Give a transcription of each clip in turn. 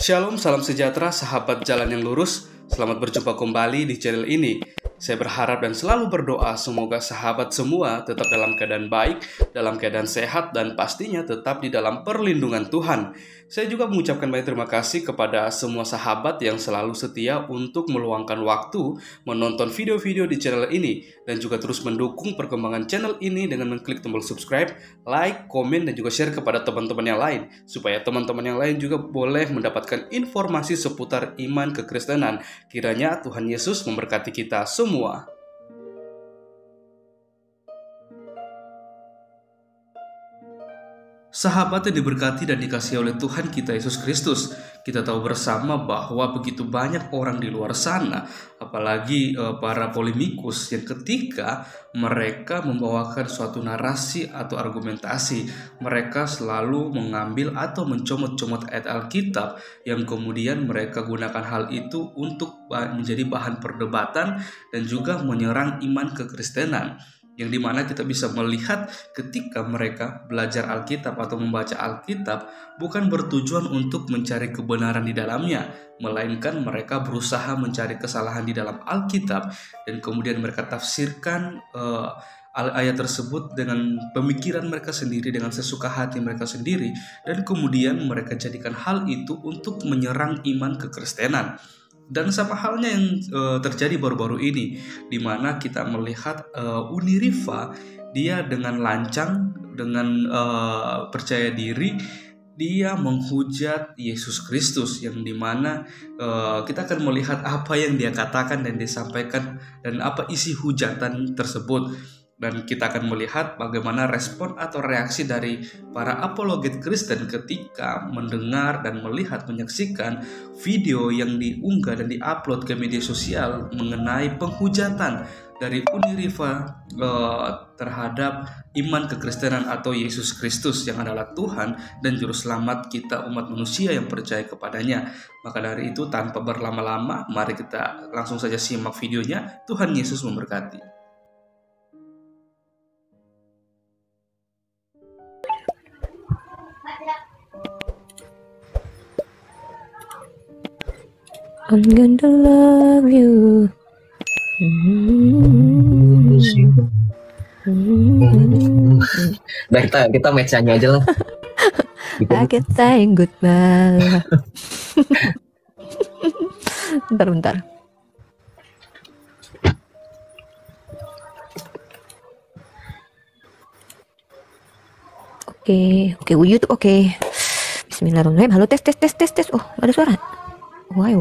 Shalom, salam sejahtera, sahabat jalan yang lurus. Selamat berjumpa kembali di channel ini. Saya berharap dan selalu berdoa semoga sahabat semua tetap dalam keadaan baik, dalam keadaan sehat, dan pastinya tetap di dalam perlindungan Tuhan. Saya juga mengucapkan banyak terima kasih kepada semua sahabat yang selalu setia untuk meluangkan waktu menonton video-video di channel ini dan juga terus mendukung perkembangan channel ini dengan mengklik tombol subscribe, like, komen, dan juga share kepada teman-teman yang lain supaya teman-teman yang lain juga boleh mendapatkan informasi seputar iman kekristenan. Kiranya Tuhan Yesus memberkati kita semua. Sahabat yang diberkati dan dikasihi oleh Tuhan kita Yesus Kristus, kita tahu bersama bahwa begitu banyak orang di luar sana, apalagi para polemikus yang ketika mereka membawakan suatu narasi atau argumentasi, mereka selalu mengambil atau mencomot-comot ayat Alkitab yang kemudian mereka gunakan hal itu untuk menjadi bahan perdebatan dan juga menyerang iman kekristenan. Yang dimana kita bisa melihat ketika mereka belajar Alkitab atau membaca Alkitab bukan bertujuan untuk mencari kebenaran di dalamnya, melainkan mereka berusaha mencari kesalahan di dalam Alkitab dan kemudian mereka tafsirkan ayat tersebut dengan pemikiran mereka sendiri, dengan sesuka hati mereka sendiri, dan kemudian mereka jadikan hal itu untuk menyerang iman kekristenan. Dan sama halnya yang terjadi baru-baru ini, di mana kita melihat Uniriva, dia dengan lancang, dengan percaya diri, dia menghujat Yesus Kristus, yang dimana kita akan melihat apa yang dia katakan dan disampaikan dan apa isi hujatan tersebut. Dan kita akan melihat bagaimana respon atau reaksi dari para apologet Kristen ketika mendengar dan melihat, menyaksikan video yang diunggah dan diupload ke media sosial mengenai penghujatan dari Uniriva terhadap iman kekristenan atau Yesus Kristus yang adalah Tuhan dan Juru Selamat kita umat manusia yang percaya kepadanya. Maka dari itu tanpa berlama-lama, mari kita langsung saja simak videonya. Tuhan Yesus memberkati. I'm gonna love you. Nah, kita match-nya aja lah. Kita saying goodbye. Bentar. Oke, YouTube oke. Bismillahirrahmanirrahim. Halo, tes. Oh, ada suara. Why?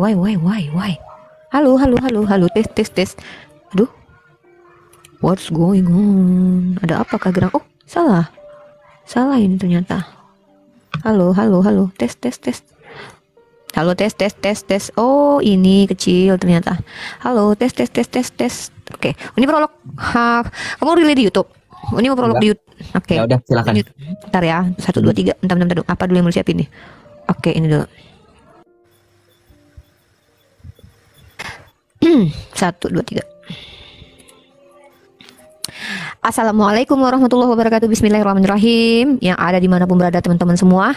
Halo, tes. Aduh, what's going on? Ada apakah gerak? Oh, salah ini ternyata. Halo, tes. Halo, tes. Oh, ini kecil ternyata. Halo, tes. Oke, ini prolog. Kamu relay di YouTube? Ini mau prolog di YouTube. Oke. Ya udah, silakan. Bentar ya. 1 2 3. Bentar. Apa dulu yang mau siapin nih? Oke, ini dulu. 1 2 3. Assalamualaikum warahmatullahi wabarakatuh. Bismillahirrahmanirrahim. Yang ada dimanapun berada teman-teman semua,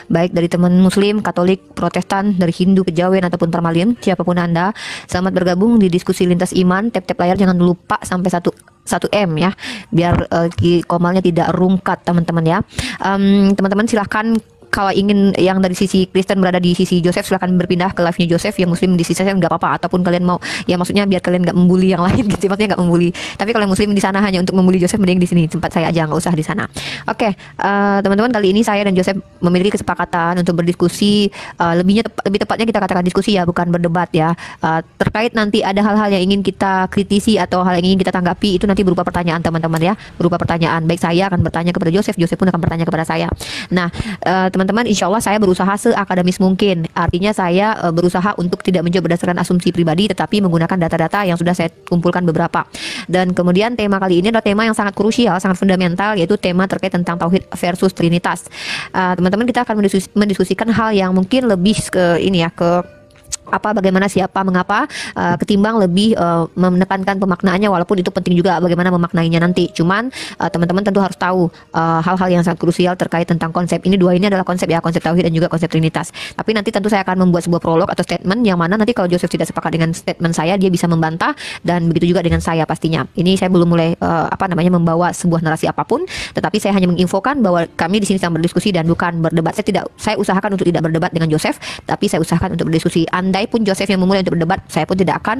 baik dari teman Muslim, Katolik, Protestan, dari Hindu, Kejawen ataupun Parmalim, siapapun Anda, selamat bergabung di diskusi lintas iman. Tap layar, jangan lupa sampai 1M ya, biar komalnya tidak rungkat teman-teman ya. Teman-teman silahkan. Kalau ingin yang dari sisi Kristen berada di sisi Joseph, silahkan berpindah ke live-nya Joseph. Yang Muslim di sisi saya nggak apa-apa. Ataupun kalian mau, ya maksudnya biar kalian nggak membuli yang lain gitu. Maksudnya nggak membuli. Tapi kalau yang Muslim di sana hanya untuk membuli Joseph, mending di sini tempat saya aja, nggak usah di sana. Oke, teman-teman, kali ini saya dan Joseph memiliki kesepakatan untuk berdiskusi. Lebih tepatnya kita katakan diskusi ya, bukan berdebat ya. Terkait nanti ada hal-hal yang ingin kita kritisi atau hal yang ingin kita tanggapi, itu nanti berupa pertanyaan teman-teman ya, berupa pertanyaan. Baik saya akan bertanya kepada Joseph pun akan bertanya kepada saya. Nah, teman-teman, insya Allah saya berusaha seakademis mungkin. Artinya saya berusaha untuk tidak menjawab berdasarkan asumsi pribadi, tetapi menggunakan data-data yang sudah saya kumpulkan beberapa. Dan kemudian tema kali ini adalah tema yang sangat krusial, sangat fundamental, yaitu tema terkait tentang tauhid versus trinitas. Teman-teman, kita akan mendiskusikan hal yang mungkin lebih ke apa, bagaimana, siapa, mengapa, ketimbang lebih menekankan pemaknaannya, walaupun itu penting juga bagaimana memaknainya nanti. Cuman teman-teman tentu harus tahu hal-hal yang sangat krusial terkait tentang konsep ini. Dua ini adalah konsep ya, konsep tauhid dan juga konsep trinitas. Tapi nanti tentu saya akan membuat sebuah prolog atau statement yang mana nanti kalau Joseph tidak sepakat dengan statement saya, dia bisa membantah, dan begitu juga dengan saya pastinya. Ini saya belum mulai membawa sebuah narasi apapun, tetapi saya hanya menginfokan bahwa kami di sini sedang berdiskusi dan bukan berdebat. Saya usahakan untuk tidak berdebat dengan Joseph, tapi saya usahakan untuk berdiskusi. Andai pun Joseph yang memulai untuk berdebat, saya pun tidak akan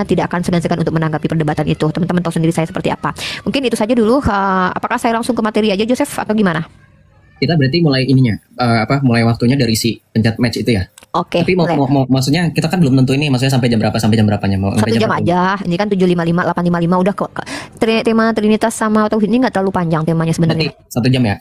tidak akan segan-segan untuk menanggapi perdebatan itu. Teman-teman tahu sendiri saya seperti apa. Mungkin itu saja dulu. Apakah saya langsung ke materi aja, Joseph, atau gimana? Kita berarti mulai mulai waktunya dari si pencet match itu ya. Oke. Tapi maksudnya kita kan belum tentu ini, maksudnya sampai jam berapanya mau 1 jam aja. Ini kan 7.55, 8.55 udah kok. Tema Trinitas sama tauhid ini nggak terlalu panjang temanya sebenarnya. Berarti 1 jam ya?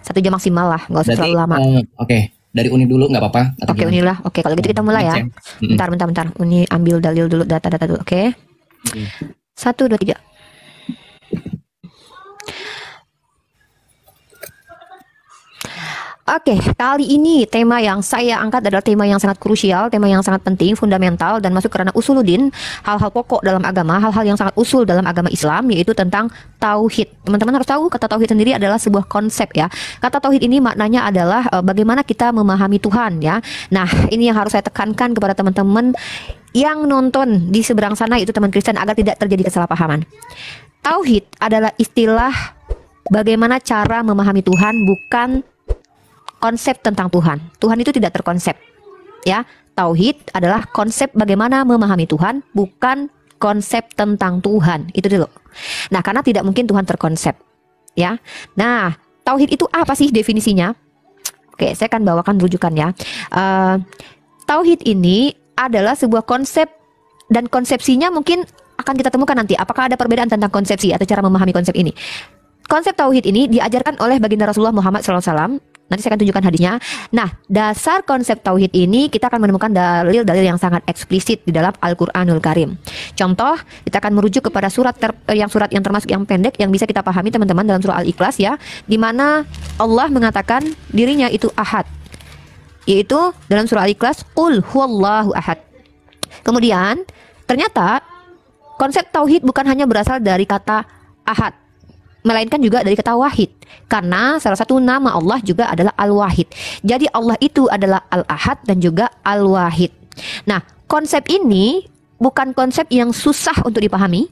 1 jam maksimal lah, nggak usah terlalu lama. Oke. Dari Uni dulu nggak apa-apa? Oke, Uni lah. Oke, kalau gitu kita mulai ya. Bentar. Uni ambil dalil dulu, data-data dulu. Oke. 1, 2, 3. Oke, kali ini tema yang saya angkat adalah tema yang sangat krusial, tema yang sangat penting, fundamental, dan masuk kerana usuluddin, hal-hal pokok dalam agama, hal-hal yang sangat usul dalam agama Islam, yaitu tentang tauhid. Teman-teman harus tahu, kata tauhid sendiri adalah sebuah konsep ya. Kata tauhid ini maknanya adalah bagaimana kita memahami Tuhan ya. Nah, ini yang harus saya tekankan kepada teman-teman yang nonton di seberang sana, itu teman Kristen, agar tidak terjadi kesalahpahaman. Tauhid adalah istilah bagaimana cara memahami Tuhan, bukan konsep tentang Tuhan. Tuhan itu tidak terkonsep. Ya, tauhid adalah konsep bagaimana memahami Tuhan, bukan konsep tentang Tuhan. Itu dulu. Nah, karena tidak mungkin Tuhan terkonsep. Ya. Nah, tauhid itu apa sih definisinya? Oke, saya akan bawakan rujukan ya. Tauhid ini adalah sebuah konsep, dan konsepsinya mungkin akan kita temukan nanti. Apakah ada perbedaan tentang konsepsi atau cara memahami konsep ini? Konsep tauhid ini diajarkan oleh baginda Rasulullah Muhammad SAW. Nanti saya akan tunjukkan hadisnya. Nah, dasar konsep tauhid ini kita akan menemukan dalil-dalil yang sangat eksplisit di dalam Al-Qur'anul Karim. Contoh, kita akan merujuk kepada surat yang termasuk yang pendek yang bisa kita pahami teman-teman dalam surah Al-Ikhlas ya, di mana Allah mengatakan dirinya itu ahad. Yaitu dalam surah Al-Ikhlas, Qul huwallahu ahad. Kemudian, ternyata konsep tauhid bukan hanya berasal dari kata ahad, melainkan juga dari kata wahid. Karena salah satu nama Allah juga adalah Al-Wahid. Jadi Allah itu adalah Al-Ahad dan juga Al-Wahid. Nah, konsep ini bukan konsep yang susah untuk dipahami,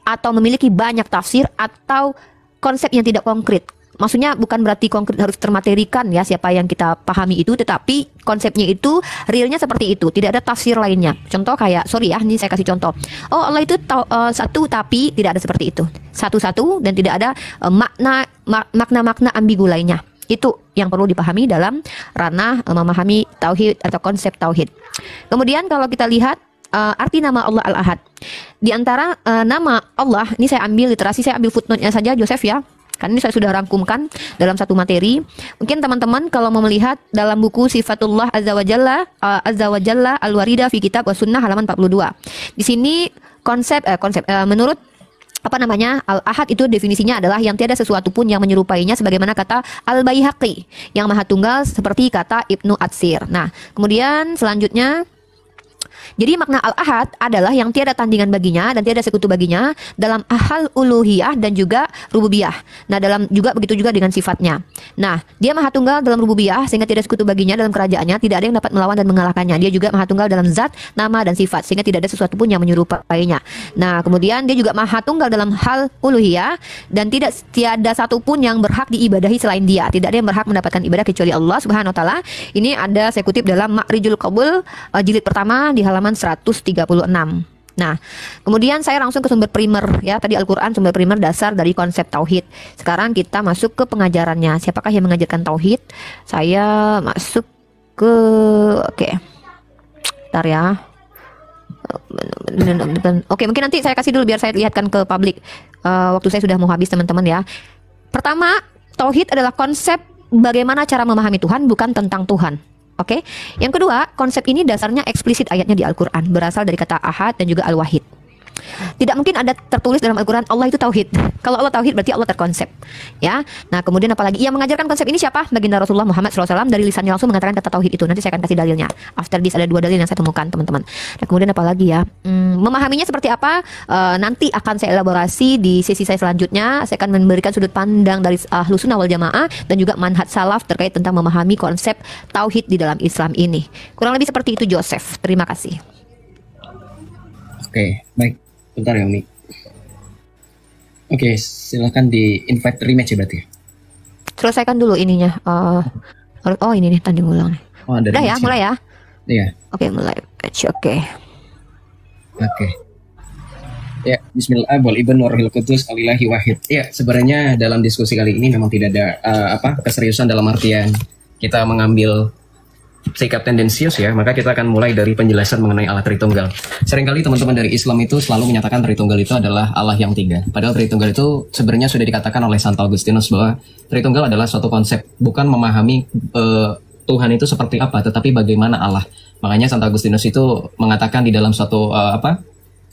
atau memiliki banyak tafsir, atau konsep yang tidak konkret. Maksudnya bukan berarti konkret harus termaterikan ya siapa yang kita pahami itu, tetapi konsepnya itu realnya seperti itu, tidak ada tafsir lainnya. Contoh kayak, ini saya kasih contoh. Oh, Allah itu satu, tapi tidak ada seperti itu. Satu-satu dan tidak ada makna-makna ambigu lainnya. Itu yang perlu dipahami dalam ranah memahami tauhid atau konsep tauhid. Kemudian kalau kita lihat arti nama Allah Al-Ahad. Di antara nama Allah, ini saya ambil literasi, saya ambil footnote-nya saja Joseph ya. Kan ini saya sudah rangkumkan dalam satu materi. Mungkin teman-teman kalau mau melihat dalam buku Sifatullah Azza wa Jalla Al-Warida fi Kitab wa Sunnah halaman 42. Di sini menurut Al-Ahad itu definisinya adalah yang tiada sesuatu pun yang menyerupainya, sebagaimana kata Al-Baihaqi yang maha tunggal seperti kata Ibnu Atsir. Nah, kemudian selanjutnya, jadi makna Al-Ahad adalah yang tiada tandingan baginya dan tiada sekutu baginya dalam hal uluhiyah dan juga rububiyah. Nah, begitu juga dengan sifatnya. Nah, dia maha tunggal dalam rububiyah sehingga tidak sekutu baginya dalam kerajaannya, tidak ada yang dapat melawan dan mengalahkannya. Dia juga maha tunggal dalam zat, nama dan sifat sehingga tidak ada sesuatu pun yang menyerupainya. Nah, kemudian dia juga maha tunggal dalam hal uluhiyah dan tiada satu pun yang berhak diibadahi selain dia. Tidak ada yang berhak mendapatkan ibadah kecuali Allah Subhanahu wa taala. Ini ada saya kutip dalam Ma'rijul Qabul jilid pertama di halaman 136. Nah, kemudian saya langsung ke sumber primer ya. Tadi Al-Qur'an sumber primer dasar dari konsep tauhid. Sekarang kita masuk ke pengajarannya. Siapakah yang mengajarkan tauhid? Saya masuk ke Bentar ya. Oke, mungkin nanti saya kasih dulu biar saya lihatkan ke publik. Waktu saya sudah mau habis teman-teman ya. Pertama, tauhid adalah konsep bagaimana cara memahami Tuhan, bukan tentang Tuhan. Oke. Yang kedua, konsep ini dasarnya eksplisit ayatnya di Al-Qur'an, berasal dari kata ahad dan juga al-wahid. Tidak mungkin ada tertulis dalam Al-Quran Allah itu tauhid. Kalau Allah tauhid berarti Allah terkonsep. Ya. Nah kemudian apalagi yang mengajarkan konsep ini siapa? Baginda Rasulullah Muhammad SAW dari lisannya langsung mengatakan kata tauhid itu. Nanti saya akan kasih dalilnya. After this ada 2 dalil yang saya temukan teman-teman. Nah kemudian apalagi ya? Memahaminya seperti apa? Nanti akan saya elaborasi di sesi saya selanjutnya. Saya akan memberikan sudut pandang dari Ahlus Sunnah wal Jamaah dan juga manhaj salaf terkait tentang memahami konsep tauhid di dalam Islam ini. Kurang lebih seperti itu Joseph. Terima kasih. Oke, baik. Bentar ya, Umi. Oke, silakan di invite rematch ya berarti. Selesaikan dulu ininya. Oh ini nih tanding ulang. Oh, ada udah ya, mulai ya. Iya. Oke, mulai. Oke. Ya, Bismillah wal ibn warahil kudus alilahi wahid. Ya, sebenarnya dalam diskusi kali ini memang tidak ada keseriusan dalam artian kita mengambil sikap tendensius ya, maka kita akan mulai dari penjelasan mengenai Allah Tritunggal. Seringkali teman-teman dari Islam itu selalu menyatakan Tritunggal itu adalah Allah yang tiga. Padahal Tritunggal itu sebenarnya sudah dikatakan oleh Santo Agustinus bahwa Tritunggal adalah suatu konsep, bukan memahami Tuhan itu seperti apa, tetapi bagaimana Allah. Makanya Santo Agustinus itu mengatakan di dalam suatu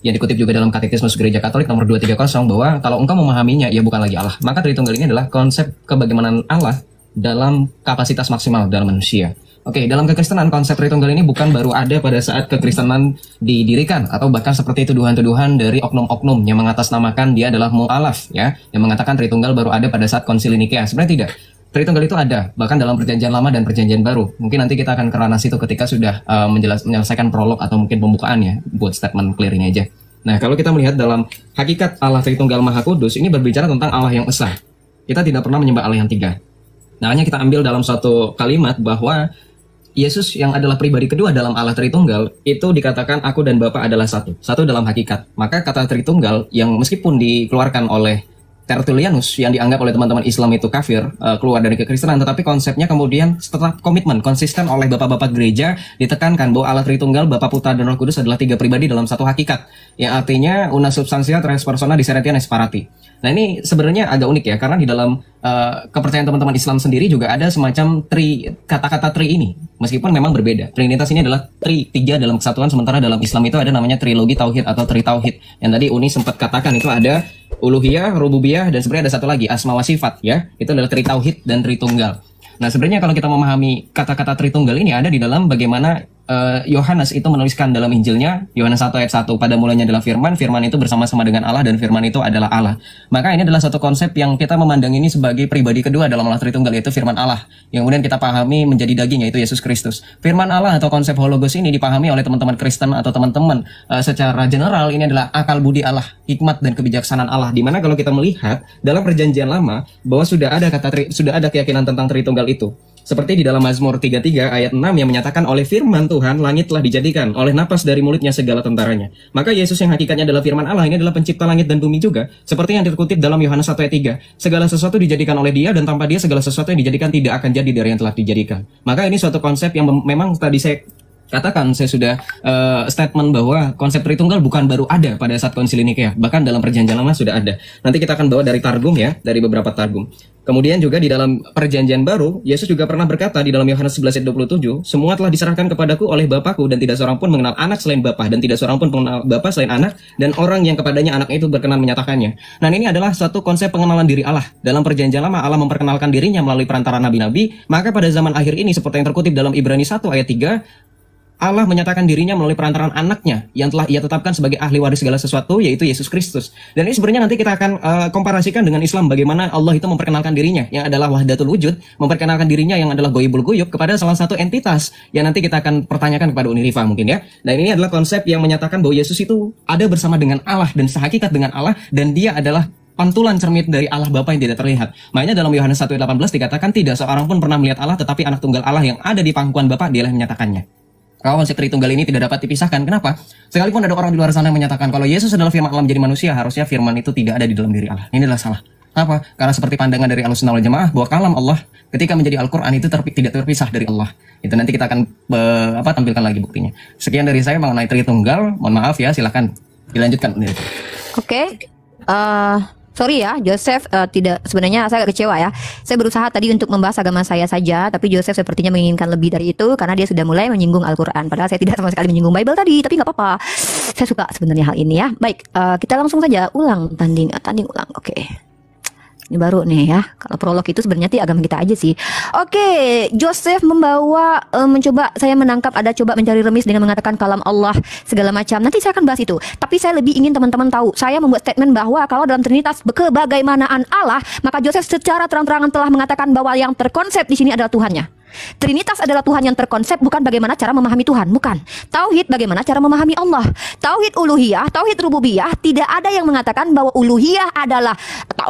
yang dikutip juga dalam Katekismus Gereja Katolik nomor 230 bahwa kalau engkau memahaminya, ya bukan lagi Allah. Maka Tritunggal ini adalah konsep kebagaimanaan Allah dalam kapasitas maksimal dalam manusia. Oke, dalam kekristenan konsep Tritunggal ini bukan baru ada pada saat kekristenan didirikan atau bahkan seperti tuduhan-tuduhan dari oknum-oknum yang mengatasnamakan dia adalah mu'alaf ya, yang mengatakan Tritunggal baru ada pada saat Konsili Nikea. Sebenarnya tidak. Tritunggal itu ada bahkan dalam Perjanjian Lama dan Perjanjian Baru. Mungkin nanti kita akan ke ranah situ ketika sudah menyelesaikan prolog atau mungkin pembukaan ya, buat statement clear ini aja. Nah, kalau kita melihat dalam hakikat Allah Tritunggal Maha Kudus ini berbicara tentang Allah yang esa. Kita tidak pernah menyembah Allah yang tiga. Nah, hanya kita ambil dalam suatu kalimat bahwa Yesus yang adalah pribadi kedua dalam Allah Tritunggal itu dikatakan aku dan Bapa adalah satu dalam hakikat. Maka kata Tritunggal yang meskipun dikeluarkan oleh Tertullianus yang dianggap oleh teman-teman Islam itu kafir, keluar dari kekristenan, tetapi konsepnya kemudian tetap komitmen, konsisten oleh bapak-bapak gereja ditekankan bahwa Allah Tritunggal, Bapa, Putra, dan Roh Kudus adalah 3 pribadi dalam satu hakikat, yang artinya una substantia tres persona diseret separati. Nah ini sebenarnya agak unik ya, karena di dalam kepercayaan teman-teman Islam sendiri juga ada semacam kata-kata tri ini, meskipun memang berbeda. Trinitas ini adalah tiga dalam kesatuan, sementara dalam Islam itu ada namanya trilogi tauhid atau tri tauhid. Yang tadi Uni sempat katakan itu ada uluhiyah, rububiyah, dan sebenarnya ada satu lagi asma wa sifat ya. Itu adalah tri tauhid dan Tritunggal. Nah sebenarnya kalau kita memahami kata-kata Tritunggal ini ada di dalam bagaimana Yohanes itu menuliskan dalam Injilnya, Yohanes 1 ayat 1, pada mulanya adalah firman, firman itu bersama-sama dengan Allah, dan firman itu adalah Allah. Maka ini adalah satu konsep yang kita memandang ini sebagai pribadi kedua dalam Allah Tritunggal, yaitu firman Allah, yang kemudian kita pahami menjadi daging, yaitu Yesus Kristus. Firman Allah atau konsep hologos ini dipahami oleh teman-teman Kristen atau teman-teman secara general, ini adalah akal budi Allah, hikmat dan kebijaksanaan Allah. Dimana kalau kita melihat dalam Perjanjian Lama bahwa sudah ada keyakinan tentang Tritunggal itu. Seperti di dalam Mazmur 33 ayat 6 yang menyatakan oleh firman Tuhan langit telah dijadikan, oleh napas dari mulutnya segala tentaranya. Maka Yesus yang hakikatnya adalah firman Allah ini adalah pencipta langit dan bumi juga. Seperti yang dikutip dalam Yohanes 1 ayat 3. Segala sesuatu dijadikan oleh dia dan tanpa dia segala sesuatu yang dijadikan tidak akan jadi dari yang telah dijadikan. Maka ini suatu konsep yang memang tadi saya katakan, saya sudah statement bahwa konsep Tritunggal bukan baru ada pada saat Konsili Nikea, bahkan dalam Perjanjian Lama sudah ada. Nanti kita akan bawa dari Targum ya, dari beberapa Targum. Kemudian juga di dalam Perjanjian Baru, Yesus juga pernah berkata di dalam Yohanes 11 ayat 27, semua telah diserahkan kepadaku oleh Bapakku, dan tidak seorang pun mengenal anak selain Bapa, dan tidak seorang pun mengenal Bapa selain anak, dan orang yang kepadanya anak itu berkenan menyatakannya. Nah ini adalah suatu konsep pengenalan diri Allah. Dalam Perjanjian Lama, Allah memperkenalkan dirinya melalui perantara nabi-nabi, maka pada zaman akhir ini, seperti yang terkutip dalam Ibrani 1 ayat 3, Allah menyatakan dirinya melalui perantaraan anaknya yang telah ia tetapkan sebagai ahli waris segala sesuatu, yaitu Yesus Kristus. Dan ini sebenarnya nanti kita akan komparasikan dengan Islam, bagaimana Allah itu memperkenalkan dirinya yang adalah wahdatul wujud, memperkenalkan dirinya yang adalah goibul guyub kepada salah satu entitas yang nanti kita akan pertanyakan kepada Uni Rifa mungkin ya. Dan ini adalah konsep yang menyatakan bahwa Yesus itu ada bersama dengan Allah dan sehakikat dengan Allah, dan dia adalah pantulan cermin dari Allah Bapa yang tidak terlihat. Makanya dalam Yohanes 1:18 dikatakan tidak seorang pun pernah melihat Allah, tetapi anak tunggal Allah yang ada di pangkuan Bapa dialah yang menyatakannya. Kalau konsep Tritunggal ini tidak dapat dipisahkan. Kenapa? Sekalipun ada orang di luar sana yang menyatakan kalau Yesus adalah firman Allah menjadi manusia, harusnya firman itu tidak ada di dalam diri Allah. Ini adalah salah. Apa? Karena seperti pandangan dari Ahlus Sunnah wal Jamaah bahwa kalam Allah ketika menjadi Al-Quran itu tidak terpisah dari Allah. Itu nanti kita akan tampilkan lagi buktinya. Sekian dari saya mengenai Tritunggal. Mohon maaf ya, silakan dilanjutkan. Oke. Sorry ya, Joseph tidak, sebenarnya saya agak kecewa ya. Saya berusaha tadi untuk membahas agama saya saja, tapi Joseph sepertinya menginginkan lebih dari itu karena dia sudah mulai menyinggung Al-Quran. Padahal saya tidak sama sekali menyinggung Bible tadi, tapi nggak apa-apa. Saya suka sebenarnya hal ini ya. Baik, kita langsung saja tanding ulang. Oke. Ini baru nih ya. Kalau prolog itu sebenarnya agama kita aja sih. Oke, Joseph membawa mencoba saya menangkap ada coba mencari remis dengan mengatakan kalam Allah segala macam. Nanti saya akan bahas itu. Tapi saya lebih ingin teman-teman tahu. Saya membuat statement bahwa kalau dalam Trinitas kebagaimanaan Allah, maka Joseph secara terang-terangan telah mengatakan bahwa yang terkonsep di sini adalah Tuhannya. Trinitas adalah Tuhan yang terkonsep, bukan bagaimana cara memahami Tuhan, bukan. Tauhid bagaimana cara memahami Allah. Tauhid uluhiyah, tauhid rububiyah, tidak ada yang mengatakan bahwa uluhiyah adalah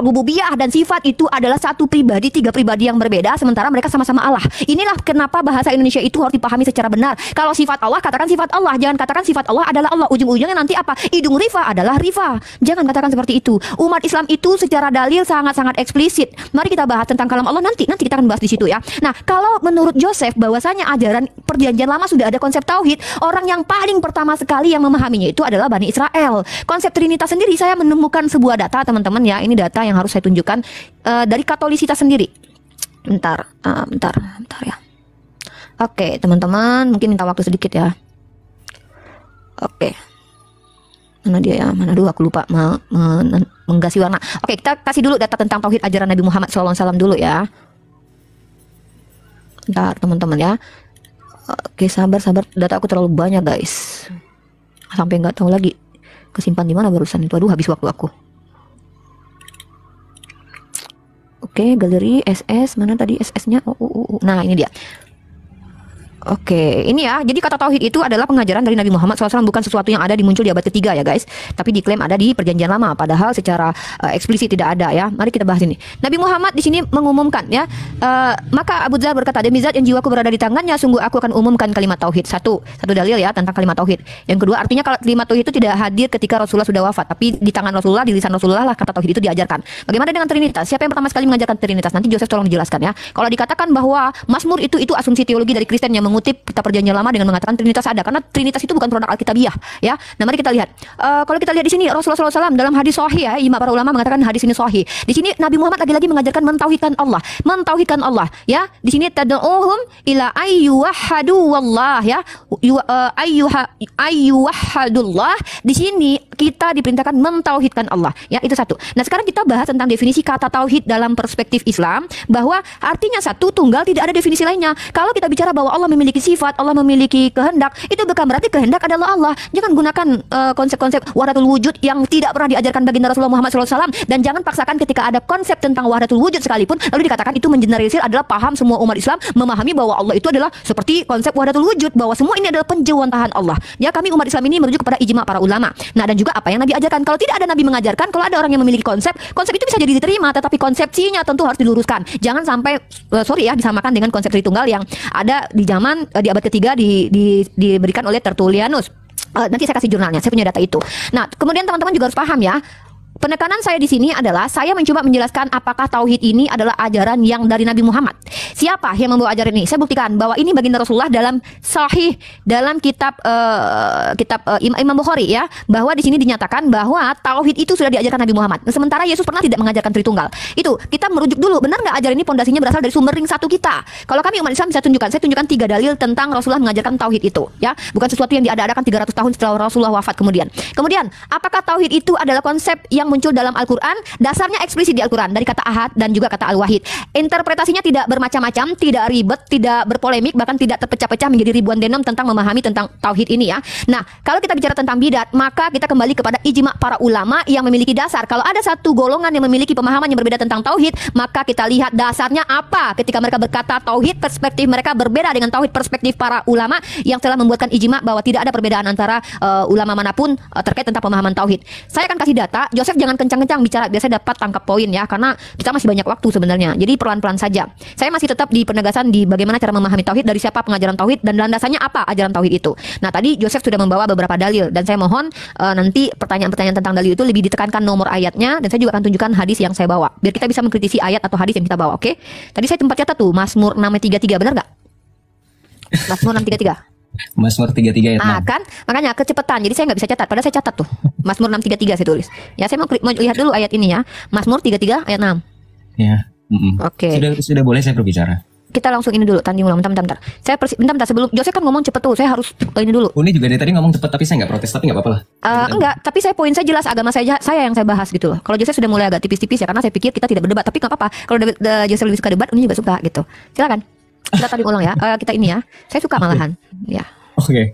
rububiyah dan sifat itu adalah satu pribadi, tiga pribadi yang berbeda, sementara mereka sama-sama Allah. Inilah kenapa bahasa Indonesia itu harus dipahami secara benar. Kalau sifat Allah, katakan sifat Allah, jangan katakan sifat Allah adalah Allah. Ujung-ujungnya nanti apa? Idung rifa adalah rifa. Jangan katakan seperti itu. Umat Islam itu secara dalil sangat-sangat eksplisit. Mari kita bahas tentang kalam Allah nanti kita akan bahas di situ ya. Nah, kalau menurut Joseph bahwasanya ajaran perjanjian lama sudah ada konsep tauhid, orang yang paling pertama sekali yang memahaminya itu adalah Bani Israel. Konsep Trinitas sendiri saya menemukan sebuah data teman-teman ya, ini data yang harus saya tunjukkan dari Katolisitas sendiri. Bentar ya. Oke, teman-teman, mungkin minta waktu sedikit ya. Oke. Mana dia ya? Mana dulu aku lupa menggasi warna. Oke, kita kasih dulu data tentang tauhid ajaran Nabi Muhammad SAW dulu ya. Bentar teman-teman ya. Oke, sabar, data aku terlalu banyak guys, sampai nggak tahu lagi kesimpan di mana barusan itu. Aduh, habis waktu aku. Oke, galeri SS mana tadi SS-nya? Nah ini dia. Oke, ini ya. Jadi kata tauhid itu adalah pengajaran dari Nabi Muhammad SAW, bukan sesuatu yang ada muncul di abad ketiga ya guys, tapi diklaim ada di perjanjian lama, padahal secara eksplisit tidak ada ya. Mari kita bahas ini. Nabi Muhammad di sini mengumumkan ya. Maka Abu Dzar berkata, demi zat yang jiwaku berada di tangannya, sungguh aku akan umumkan kalimat tauhid. Satu dalil ya tentang kalimat tauhid. Yang kedua, artinya kalau kalimat tauhid itu tidak hadir ketika Rasulullah sudah wafat, tapi di tangan Rasulullah, di lisan Rasulullah lah kata tauhid itu diajarkan. Bagaimana dengan Trinitas? Siapa yang pertama sekali mengajarkan Trinitas? Nanti Joseph tolong dijelaskan ya. Kalau dikatakan bahwa Mazmur itu asumsi teologi dari Kristen yang mengutip kitab perjanjian lama dengan mengatakan Trinitas ada, karena Trinitas itu bukan produk Alkitabiah ya. Nah, mari kita lihat. Kalau kita lihat di sini Rasulullah SAW dalam hadis sahih ya, para ulama mengatakan hadis ini sahih. Di sini Nabi Muhammad lagi-lagi mengajarkan mentauhidkan Allah ya. Di sini tad'uhum ila ayyuhadu wallah ya. Ayyuhadullah. Di sini kita diperintahkan mentauhidkan Allah ya, itu satu. Nah, sekarang kita bahas tentang definisi kata tauhid dalam perspektif Islam, bahwa artinya satu tunggal, tidak ada definisi lainnya. Kalau kita bicara bahwa Allah memiliki sifat, Allah memiliki kehendak, itu bukan berarti kehendak adalah Allah. Jangan gunakan konsep-konsep wahdatul wujud yang tidak pernah diajarkan baginda Rasulullah Muhammad SAW, dan jangan paksakan ketika ada konsep tentang wahdatul wujud sekalipun lalu dikatakan itu mengeneralisir adalah paham semua umat Islam memahami bahwa Allah itu adalah seperti konsep wahdatul wujud, bahwa semua ini adalah penjewantahan Allah. Ya, kami umat Islam ini merujuk kepada ijma para ulama. Nah, dan juga apa yang Nabi ajarkan. Kalau tidak ada Nabi mengajarkan, kalau ada orang yang memiliki konsep itu bisa jadi diterima, tetapi konsepsinya tentu harus diluruskan. Jangan sampai disamakan dengan konsep Tritunggal yang ada di zaman di abad ketiga diberikan oleh Tertullianus. Nanti saya kasih jurnalnya, saya punya data itu. Nah, kemudian teman-teman juga harus paham ya. Penekanan saya di sini adalah saya mencoba menjelaskan apakah tauhid ini adalah ajaran yang dari Nabi Muhammad. Siapa yang membawa ajaran ini? Saya buktikan bahwa ini baginda Rasulullah dalam sahih, dalam kitab Imam Bukhari ya, bahwa di sini dinyatakan bahwa tauhid itu sudah diajarkan Nabi Muhammad. Sementara Yesus pernah tidak mengajarkan Tritunggal. Itu kita merujuk dulu, benar nggak ajaran ini pondasinya berasal dari sumber ring satu kita? Kalau kami umat Islam bisa tunjukkan, saya tunjukkan 3 dalil tentang Rasulullah mengajarkan tauhid itu ya, bukan sesuatu yang diada-adakan 300 tahun setelah Rasulullah wafat kemudian. Kemudian, apakah tauhid itu adalah konsep yang muncul dalam Al-Quran? Dasarnya eksplisit di Al-Quran dari kata ahad dan juga kata al-wahid. Interpretasinya tidak bermacam-macam, tidak ribet, tidak berpolemik, bahkan tidak terpecah-pecah menjadi ribuan denom tentang memahami tentang tauhid ini ya. Nah, kalau kita bicara tentang bidat, maka kita kembali kepada ijma para ulama yang memiliki dasar. Kalau ada satu golongan yang memiliki pemahaman yang berbeda tentang tauhid, maka kita lihat dasarnya apa. Ketika mereka berkata tauhid, perspektif mereka berbeda dengan tauhid perspektif para ulama yang telah membuatkan ijma bahwa tidak ada perbedaan antara ulama manapun terkait tentang pemahaman tauhid. Saya akan kasih data. Joseph jangan kencang-kencang bicara, biasanya dapat tangkap poin ya, karena kita masih banyak waktu sebenarnya. Jadi pelan-pelan saja. Saya masih tetap di penegasan di bagaimana cara memahami tauhid, dari siapa pengajaran tauhid, dan landasannya apa ajaran tauhid itu. Nah, tadi Joseph sudah membawa beberapa dalil, dan saya mohon nanti pertanyaan-pertanyaan tentang dalil itu lebih ditekankan nomor ayatnya, dan saya juga akan tunjukkan hadis yang saya bawa, biar kita bisa mengkritisi ayat atau hadis yang kita bawa, oke? Tadi saya tempat catat tuh Mazmur 6:33, benar nggak? Mazmur 6:33. Mazmur 33 ayat 6. Kan, makanya kecepatan. Jadi saya nggak bisa catat. Padahal saya catat tuh. Mazmur 6:33 saya tulis. Ya, saya mau lihat dulu ayat ini ya. Mazmur 33 ayat 6. Ya. Oke. Sudah boleh saya berbicara. Kita langsung ini dulu, tanding ulang. Bentar. Bentar, sebelum Jose kan ngomong cepet tuh. Saya harus ini dulu. Uni juga dari tadi ngomong cepat, tapi saya nggak protes, tapi nggak apa-apa lah. Enggak, tapi saya poin saya jelas, agama saya yang saya bahas gitu loh. Kalau Jose sudah mulai agak tipis-tipis ya, karena saya pikir kita tidak berdebat. Tapi nggak apa-apa. Kalau Jose lebih suka debat, Uni juga suka gitu. Silakan. Kita tanding ulang ya. Kita ini ya. Saya suka malahan. Ya. Oke.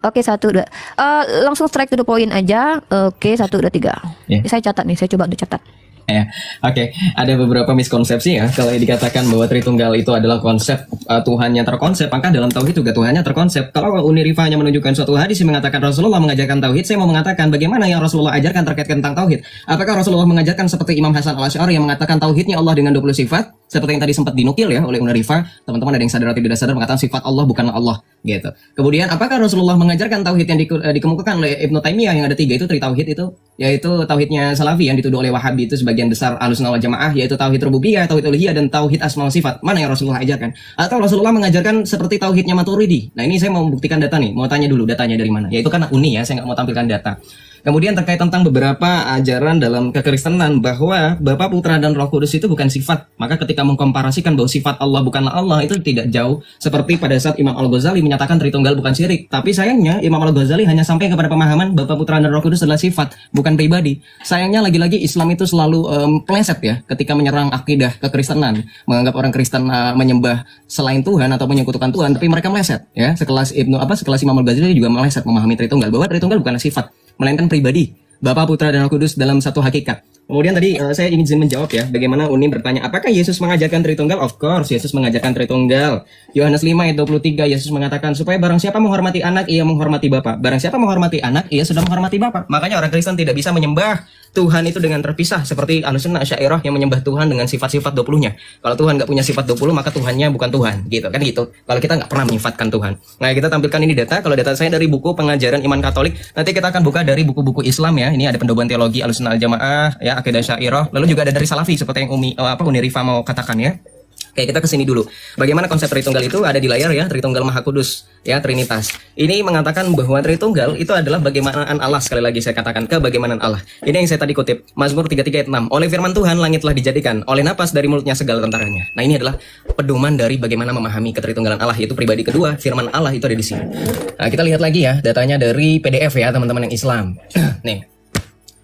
Oke, 1, 2. Langsung strike to the point aja. Oke, 1, 2, 3. Yeah. Saya catat nih, saya coba untuk catat. Ya, oke. Ada beberapa miskonsepsi ya. Kalau dikatakan bahwa Tritunggal itu adalah konsep Tuhannya terkonsep, maka dalam tauhid juga Tuhannya terkonsep. Kalau Uni Rifa hanya menunjukkan suatu hadis yang mengatakan Rasulullah mengajarkan tauhid, saya mau mengatakan bagaimana yang Rasulullah ajarkan terkait tentang tauhid. Apakah Rasulullah mengajarkan seperti Imam Hasan Al-Asy'ari yang mengatakan tauhidnya Allah dengan 20 sifat, seperti yang tadi sempat dinukil ya oleh Uni Rifa. Teman-teman ada yang sadar atau tidak sadar mengatakan sifat Allah bukanlah Allah gitu. Kemudian apakah Rasulullah mengajarkan tauhid yang dikemukakan oleh Ibnu Taimiyah yang ada 3 itu tritauhid itu, yaitu tauhidnya Salafi yang dituduh oleh Wahabi itu sebagian besar Ahlussunnah wal Jamaah, yaitu tauhid rububiyah, tauhid uluhiyah, dan tauhid asma wa sifat. Mana yang Rasulullah ajarkan? Atau Rasulullah mengajarkan seperti tauhidnya Maturidi? Nah, ini saya mau membuktikan data nih. Mau tanya dulu datanya dari mana? Yaitu karena Uni ya, saya nggak mau tampilkan data. Kemudian terkait tentang beberapa ajaran dalam kekristenan bahwa Bapa, Putra, dan Roh Kudus itu bukan sifat. Maka ketika mengkomparasikan bahwa sifat Allah bukanlah Allah, itu tidak jauh seperti pada saat Imam Al-Ghazali menyatakan Tritunggal bukan syirik. Tapi sayangnya Imam Al-Ghazali hanya sampai kepada pemahaman Bapa, Putra, dan Roh Kudus adalah sifat, bukan pribadi. Sayangnya lagi-lagi Islam itu selalu pleset ya ketika menyerang akidah kekristenan, menganggap orang Kristen menyembah selain Tuhan atau menyekutukan Tuhan, tapi mereka meleset ya. Sekelas Imam Al-Ghazali juga meleset memahami Tritunggal bahwa Tritunggal bukanlah sifat, melainkan pribadi, Bapa, Putra, dan Roh Kudus dalam satu hakikat. Kemudian tadi saya ingin menjawab ya, bagaimana Uni bertanya, apakah Yesus mengajarkan Tritunggal? Of course, Yesus mengajarkan Tritunggal. Yohanes 5 ayat 23, Yesus mengatakan, supaya barang siapa menghormati anak, ia menghormati Bapa. Barang siapa menghormati anak, ia sudah menghormati Bapa. Makanya orang Kristen tidak bisa menyembah Tuhan itu dengan terpisah, seperti Ahlussunnah Asy'ariyah yang menyembah Tuhan dengan sifat-sifat 20-nya. Kalau Tuhan nggak punya sifat 20, maka Tuhannya bukan Tuhan, gitu kan gitu. Kalau kita nggak pernah menyifatkan Tuhan. Nah, kita tampilkan ini data. Kalau data saya dari buku Pengajaran Iman Katolik, nanti kita akan buka dari buku-buku Islam ya. Ini ada Pendobaan Teologi Ahlussunnah Al-Jamaah, ya, Aqidah Asy'ariyah. Lalu juga ada dari Salafi seperti yang Uni Rifa mau katakan ya. Oke, kita kesini dulu. Bagaimana konsep Tritunggal itu ada di layar ya, Tritunggal Maha Kudus, ya, Trinitas. Ini mengatakan bahwa Tritunggal itu adalah bagaimanaan Allah, sekali lagi saya katakan, kebagaimanaan Allah. Ini yang saya tadi kutip, Mazmur 33 ayat 6. Oleh firman Tuhan langit telah dijadikan, oleh napas dari mulutnya segala tentaranya. Nah, ini adalah pedoman dari bagaimana memahami ketritunggalan Allah, yaitu pribadi kedua, firman Allah itu ada di sini. Nah, kita lihat lagi ya, datanya dari PDF ya, teman-teman yang Islam. Nih,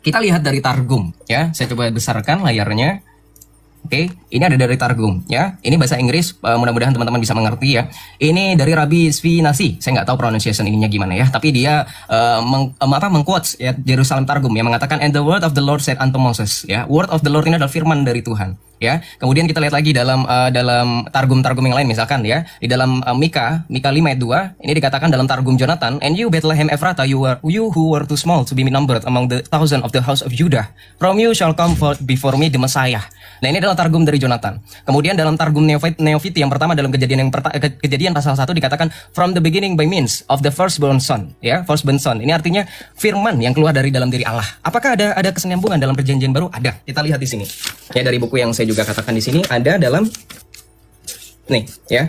kita lihat dari Targum ya, saya coba besarkan layarnya. Oke, ini ada dari Targum ya. Ini bahasa Inggris, mudah-mudahan teman-teman bisa mengerti ya. Ini dari Rabbi Sfinasi. Saya nggak tahu pronunciation ininya gimana ya, tapi dia mengquotes ya Jerusalem Targum yang mengatakan, and the word of the Lord said unto Moses, ya. Word of the Lord ini adalah firman dari Tuhan. Ya, kemudian kita lihat lagi dalam targum-targum yang lain, misalkan ya di dalam Mika 5 ayat 2 ini dikatakan dalam targum Jonathan, and you Bethlehem Ephratah, you who were too small to be numbered among the thousand of the house of Judah, from you shall come forth before me the Messiah. Nah, ini adalah targum dari Jonathan. Kemudian dalam targum Neofiti yang pertama dalam kejadian pasal 1 dikatakan from the beginning by means of the firstborn son, ya, firstborn son. Ini artinya firman yang keluar dari dalam diri Allah. Apakah ada kesinambungan dalam perjanjian baru? Ada. Kita lihat di sini. Ya, dari buku yang saya juga katakan di sini ada dalam nih ya.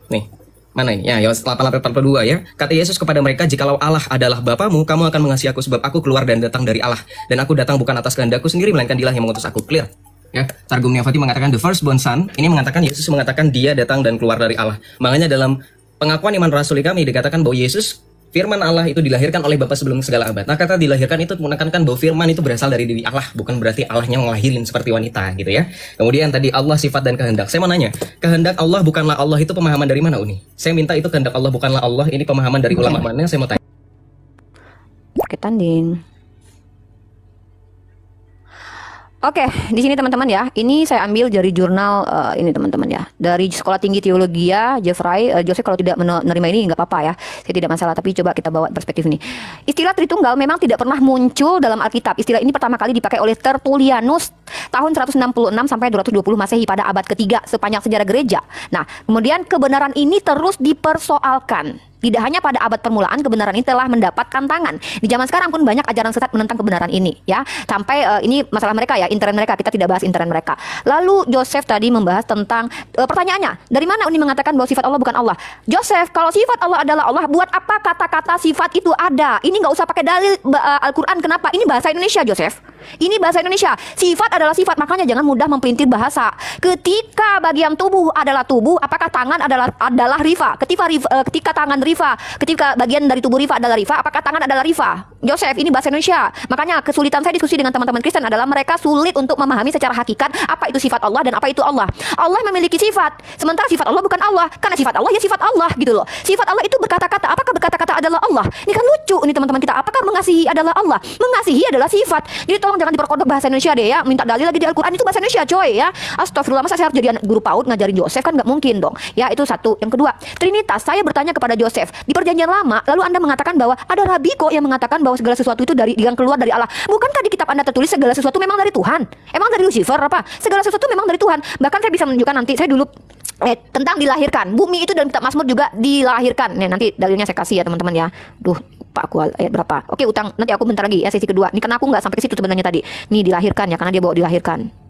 Nih. Mana ini? Ya, 8842 ya. Kata Yesus kepada mereka, jikalau Allah adalah Bapamu, kamu akan mengasihi aku sebab aku keluar dan datang dari Allah. Dan aku datang bukan atas kehendakku sendiri, melainkan Dialah yang mengutus aku. Clear? Ya, Targum Neofiti mengatakan the firstborn son. Ini mengatakan Yesus mengatakan dia datang dan keluar dari Allah. Makanya dalam pengakuan iman rasuli kami dikatakan bahwa Yesus firman Allah itu dilahirkan oleh Bapa sebelum segala abad. Nah, kata dilahirkan itu menekankan bahwa firman itu berasal dari diri Allah, bukan berarti Allahnya ngelahirin seperti wanita gitu ya. Kemudian tadi Allah sifat dan kehendak. Saya mau nanya, kehendak Allah bukanlah Allah itu pemahaman dari mana, Uni? Saya minta itu kehendak Allah bukanlah Allah, ini pemahaman dari ulama mana? Saya mau tanya. Oke, tanding. Oke, di sini teman-teman ya. Ini saya ambil dari jurnal ini teman-teman ya. Dari Sekolah Tinggi Teologia, Jeffrey. Jose kalau tidak menerima ini nggak apa-apa ya. Saya tidak masalah, tapi coba kita bawa perspektif ini. Istilah Tritunggal memang tidak pernah muncul dalam Alkitab. Istilah ini pertama kali dipakai oleh Tertullianus tahun 166 sampai 220 Masehi pada abad ketiga sepanjang sejarah gereja. Nah, kemudian kebenaran ini terus dipersoalkan Tidak hanya pada abad permulaan kebenaran ini telah mendapat tantangan. Di zaman sekarang pun banyak ajaran sesat menentang kebenaran ini, ya. Sampai ini masalah mereka ya, intern mereka. Kita tidak bahas intern mereka. Lalu Joseph tadi membahas tentang pertanyaannya, dari mana Uni mengatakan bahwa sifat Allah bukan Allah? Joseph, kalau sifat Allah adalah Allah, buat apa kata-kata sifat itu ada? Ini nggak usah pakai dalil Al-Quran. Kenapa? Ini bahasa Indonesia, Joseph. Ini bahasa Indonesia. Sifat adalah sifat, makanya jangan mudah mempelintir bahasa. Ketika bagian tubuh adalah tubuh, apakah tangan adalah rifa? Ketika tangan rifa, ketika bagian dari tubuh rifa adalah rifa, apakah tangan adalah rifa? Joseph, ini bahasa Indonesia. Makanya kesulitan saya diskusi dengan teman-teman Kristen adalah mereka sulit untuk memahami secara hakikat apa itu sifat Allah dan apa itu Allah. Allah memiliki sifat, sementara sifat Allah bukan Allah. Karena sifat Allah ya sifat Allah gitu loh. Sifat Allah itu berkata-kata. Apakah berkata-kata adalah Allah? Ini kan lucu ini teman-teman kita. Apakah mengasihi adalah Allah? Mengasihi adalah sifat. Jadi tolong jangan diperkodok bahasa Indonesia deh ya. Minta dalil lagi di Al-Quran itu bahasa Indonesia coy ya. Astagfirullah, masa saya harus jadi guru PAUD ngajarin Joseph, kan nggak mungkin dong. Ya itu satu. Yang kedua, Trinitas. Saya bertanya kepada Joseph di Perjanjian Lama, lalu Anda mengatakan bahwa ada rabi kok yang mengatakan bahwa segala sesuatu itu yang keluar dari Allah. Bukankah di kitab Anda tertulis segala sesuatu memang dari Tuhan? Emang dari Lucifer apa? Segala sesuatu memang dari Tuhan. Bahkan saya bisa menunjukkan nanti. Saya dulu tentang dilahirkan. Bumi itu dalam kitab Mazmur juga dilahirkan. Nih nanti dalilnya saya kasih ya teman-teman ya. Duh, Pak aku ayat berapa? Oke, utang nanti aku bentar lagi ya sesi kedua. Ini karena aku nggak sampai ke situ sebenarnya tadi. Nih dilahirkan ya, karena dia bawa dilahirkan.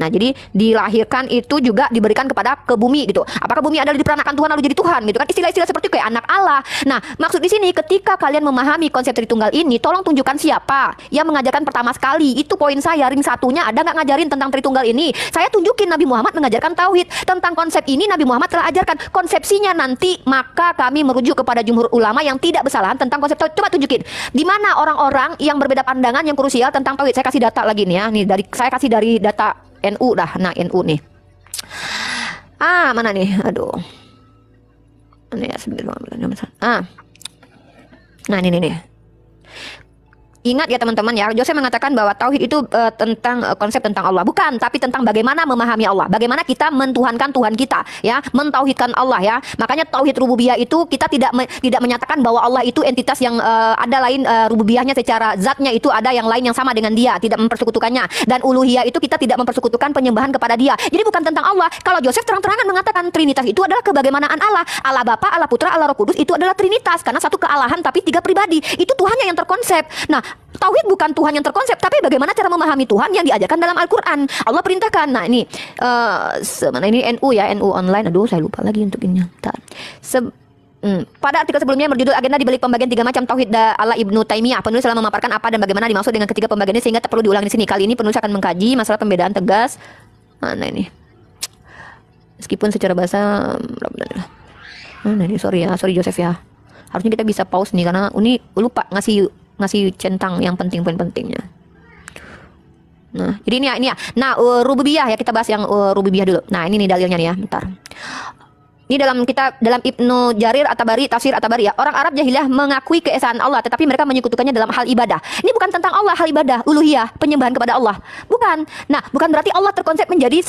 Nah, jadi dilahirkan itu juga diberikan kepada ke bumi gitu. Apakah bumi adalah diperanakan Tuhan lalu jadi Tuhan gitu kan? Istilah-istilah seperti kayak anak Allah. Nah, maksud di sini ketika kalian memahami konsep Tritunggal ini, tolong tunjukkan siapa yang mengajarkan pertama sekali. Itu poin saya. Ring satunya ada nggak ngajarin tentang Tritunggal ini? Saya tunjukin Nabi Muhammad mengajarkan tauhid. Tentang konsep ini Nabi Muhammad telah ajarkan konsepsinya nanti, maka kami merujuk kepada jumhur ulama yang tidak bersalahan tentang konsep tauhid. Coba tunjukin di mana orang-orang yang berbeda pandangan yang krusial tentang tauhid. Saya kasih data lagi nih ya. Nih saya kasih dari data NU dah. Nah, NU nih. Mana nih? Aduh. Ini ya, nah, ini nih. Ingat ya teman-teman ya, Joseph mengatakan bahwa tauhid itu tentang konsep tentang Allah, bukan, tapi tentang bagaimana memahami Allah, bagaimana kita mentuhankan Tuhan kita, ya, mentauhidkan Allah ya. Makanya tauhid rububiyah itu kita tidak menyatakan bahwa Allah itu entitas yang ada lain rububiyahnya secara zatnya itu ada yang lain yang sama dengan dia, tidak mempersekutukannya. Dan uluhiyah itu kita tidak mempersekutukan penyembahan kepada dia. Jadi bukan tentang Allah. Kalau Joseph terang-terangan mengatakan Trinitas itu adalah kebagaimanaan Allah, Allah Bapa, Allah Putra, Allah Roh Kudus itu adalah Trinitas karena satu kealahan tapi tiga pribadi. Itu Tuhannya yang terkonsep. Nah, tauhid bukan Tuhan yang terkonsep, tapi bagaimana cara memahami Tuhan yang diajarkan dalam Al-Quran. Allah perintahkan. Nah ini ini NU ya, NU online. Aduh saya lupa lagi untuk ini. Pada artikel sebelumnya berjudul agenda di balik pembagian tiga macam tauhid ala Ibnu Taimiyah. Penulis telah memaparkan apa dan bagaimana dimaksud dengan ketiga pembagian ini sehingga tak perlu diulang di sini. Kali ini penulis akan mengkaji masalah pembedaan tegas. Mana ini? Meskipun secara bahasa ini sorry Joseph ya. Harusnya kita bisa pause nih karena Uni lupa ngasih centang yang penting poin pentingnya. Nah, jadi ini ya. Nah, rububiyah ya, kita bahas yang rububiyah dulu. Nah, ini nih dalilnya nih ya, bentar. Ini dalam Ibnu Jarir At-Tabari, tafsir At-Tabari ya. Orang Arab jahiliyah mengakui keesaan Allah, tetapi mereka menyekutukannya dalam hal ibadah. Ini bukan tentang Allah, hal ibadah, uluhiyah, penyembahan kepada Allah. Bukan. Nah, bukan berarti Allah terkonsep menjadi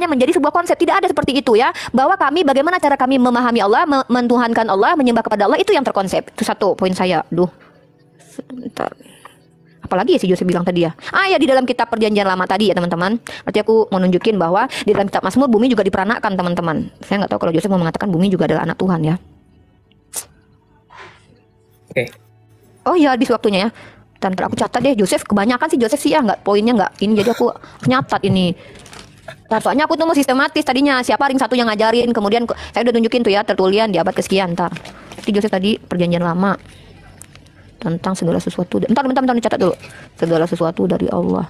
menjadi sebuah konsep. Tidak ada seperti itu ya. Bahwa bagaimana cara kami memahami Allah, mentuhankan Allah, menyembah kepada Allah itu yang terkonsep. Itu satu poin saya. Bentar. Apalagi ya si Joseph bilang tadi ya. Ya di dalam kitab Perjanjian Lama tadi ya teman-teman. Berarti aku mau nunjukin bahwa di dalam kitab Mazmur bumi juga diperanakan teman-teman. Saya nggak tahu kalau Joseph mau mengatakan bumi juga adalah anak Tuhan ya. Oke. Oh iya habis waktunya ya. Ntar aku catat deh Joseph. Kebanyakan sih Joseph sih ya poinnya nggak ini, jadi aku nyatat ini. Nah, soalnya aku tuh mau sistematis tadinya. Siapa ring satu yang ngajarin. Kemudian saya udah tunjukin tuh ya tertulian di abad kesekian. Ntar. Jadi Joseph tadi Perjanjian Lama tentang segala sesuatu. Bentar dicatat dulu. Segala sesuatu dari Allah.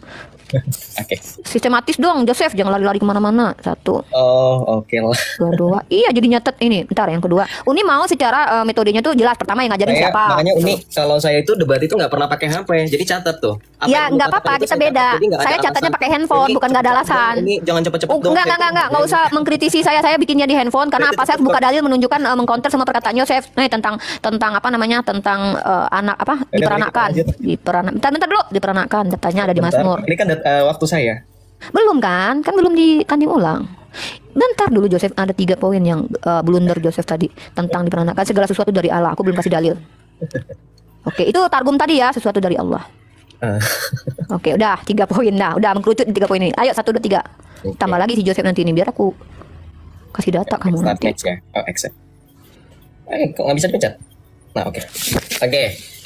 Oke. Sistematis dong Joseph, jangan lari-lari kemana-mana. Satu. Oh oke lah. Kedua. Iya jadi nyatet ini. Bentar yang kedua. Uni mau secara metodenya tuh jelas. Pertama yang ngajarin siapa. Makanya Uni kalau saya itu debat itu nggak pernah pakai HP. Jadi catat tuh. Ya nggak apa-apa, kita beda. Saya catatnya pakai handphone, bukan nggak ada alasan. Ini jangan cepet-cepet dong. Nggak usah mengkritisi saya bikinnya di handphone. Karena apa? Saya buka dalil menunjukkan mengcounter sama perkataan Joseph. Tentang anak diperanakan. Bentar dulu, diperanakan. Datanya ada di Mazmur. Ini kan waktu saya. Belum kan belum ditanding ulang. Bentar dulu Joseph, ada 3 poin yang blunder Joseph tadi tentang diperanakan segala sesuatu dari Allah. Aku belum kasih dalil. Oke, itu targum tadi ya, sesuatu dari Allah. Oke, udah 3 poin dah. Udah mengkerucut di 3 poin ini. Ayo 1 2 3. Tambah lagi si Joseph nanti ini biar aku kasih data kamu nanti. Ya. Oh, accept. Kok nggak bisa dipencet? Nah, oke. Oke,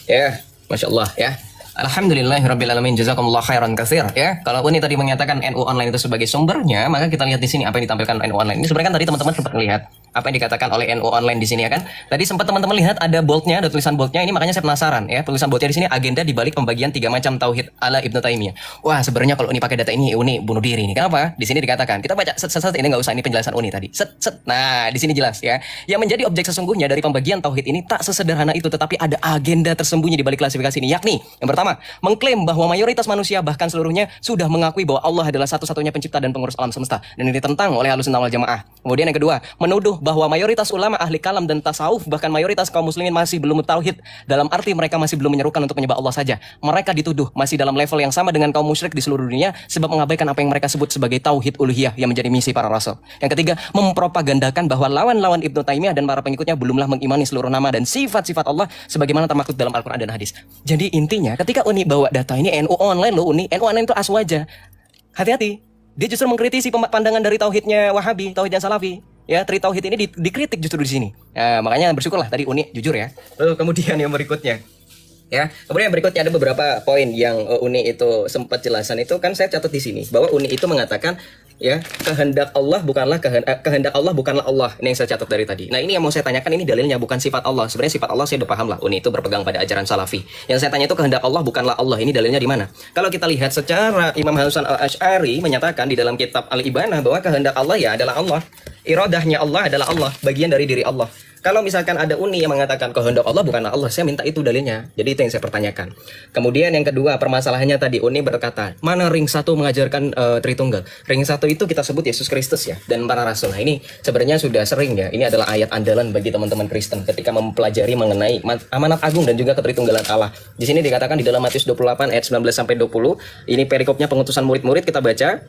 ya. Masya Allah, ya. Alhamdulillahirrabbilalamin, jazakumullah khairan katsir, ya. Kalau ini tadi mengatakan NU online itu sebagai sumbernya, maka kita lihat di sini apa yang ditampilkan NU online. Ini sebenarnya kan tadi teman-teman sempat melihat apa yang dikatakan oleh NU online di sini, ya kan? Tadi sempat teman-teman lihat ada boldnya, ada tulisan boldnya. Ini makanya saya penasaran, ya. Tulisan boldnya di sini agenda dibalik pembagian 3 macam tauhid ala Ibnu Taimiyah. Wah, sebenarnya kalau ini pakai data ini Uni bunuh diri nih. Kenapa? Di sini dikatakan. Kita baca set ini, nggak usah ini penjelasan Uni tadi. Set. Nah, di sini jelas, ya. Yang menjadi objek sesungguhnya dari pembagian tauhid ini tak sesederhana itu, tetapi ada agenda tersembunyi di balik klasifikasi ini, yakni yang pertama, mengklaim bahwa mayoritas manusia bahkan seluruhnya sudah mengakui bahwa Allah adalah satu-satunya pencipta dan pengurus alam semesta, dan ini ditentang oleh Ahlussunnah wal Jamaah. Kemudian yang kedua, menuduh bahwa mayoritas ulama ahli kalam dan tasawuf, bahkan mayoritas kaum muslimin masih belum tauhid, dalam arti mereka masih belum menyerukan untuk menyembah Allah saja. Mereka dituduh masih dalam level yang sama dengan kaum musyrik di seluruh dunia sebab mengabaikan apa yang mereka sebut sebagai tauhid uluhiyah yang menjadi misi para rasul. Yang ketiga, mempropagandakan bahwa lawan-lawan Ibnu Taimiyah dan para pengikutnya belumlah mengimani seluruh nama dan sifat-sifat Allah sebagaimana termaktub dalam Al-Quran dan hadis. Jadi intinya ketika Uni bawa data ini, NU online loh Uni, NU online itu aswaja. Hati-hati, dia justru mengkritisi pandangan dari tauhidnya Wahabi, tauhidnya Salafi. Ya, tri tauhid ini dikritik justru di sini. Ya, makanya bersyukurlah tadi Uni jujur, ya. Lalu kemudian yang berikutnya, ya, kemudian yang berikutnya ada beberapa poin yang Uni itu sempat jelasan, itu kan saya catat di sini bahwa Uni itu mengatakan, ya, kehendak Allah bukanlah kehendak Allah bukanlah Allah. Ini yang saya catat dari tadi. Nah, ini yang mau saya tanyakan, ini dalilnya bukan sifat Allah. Sebenarnya sifat Allah saya udah paham lah. Uni itu berpegang pada ajaran Salafi. Yang saya tanya itu kehendak Allah bukanlah Allah. Ini dalilnya di mana? Kalau kita lihat secara Imam Hasan Al-Asy'ari menyatakan di dalam kitab Al-Ibanah bahwa kehendak Allah ya adalah Allah. Iradahnya Allah adalah Allah, bagian dari diri Allah. Kalau misalkan ada Uni yang mengatakan kehendak Allah bukanlah Allah, saya minta itu dalilnya. Jadi itu yang saya pertanyakan. Kemudian yang kedua, permasalahannya tadi Uni berkata, mana ring 1 mengajarkan Tritunggal? Ring 1 itu kita sebut Yesus Kristus, ya, dan para rasul. Nah, ini sebenarnya sudah sering, ya. Ini adalah ayat andalan bagi teman-teman Kristen ketika mempelajari mengenai amanat agung dan juga ketritunggalan Allah. Di sini dikatakan di dalam Matius 28 ayat 19 sampai 20. Ini perikopnya pengutusan murid-murid, kita baca.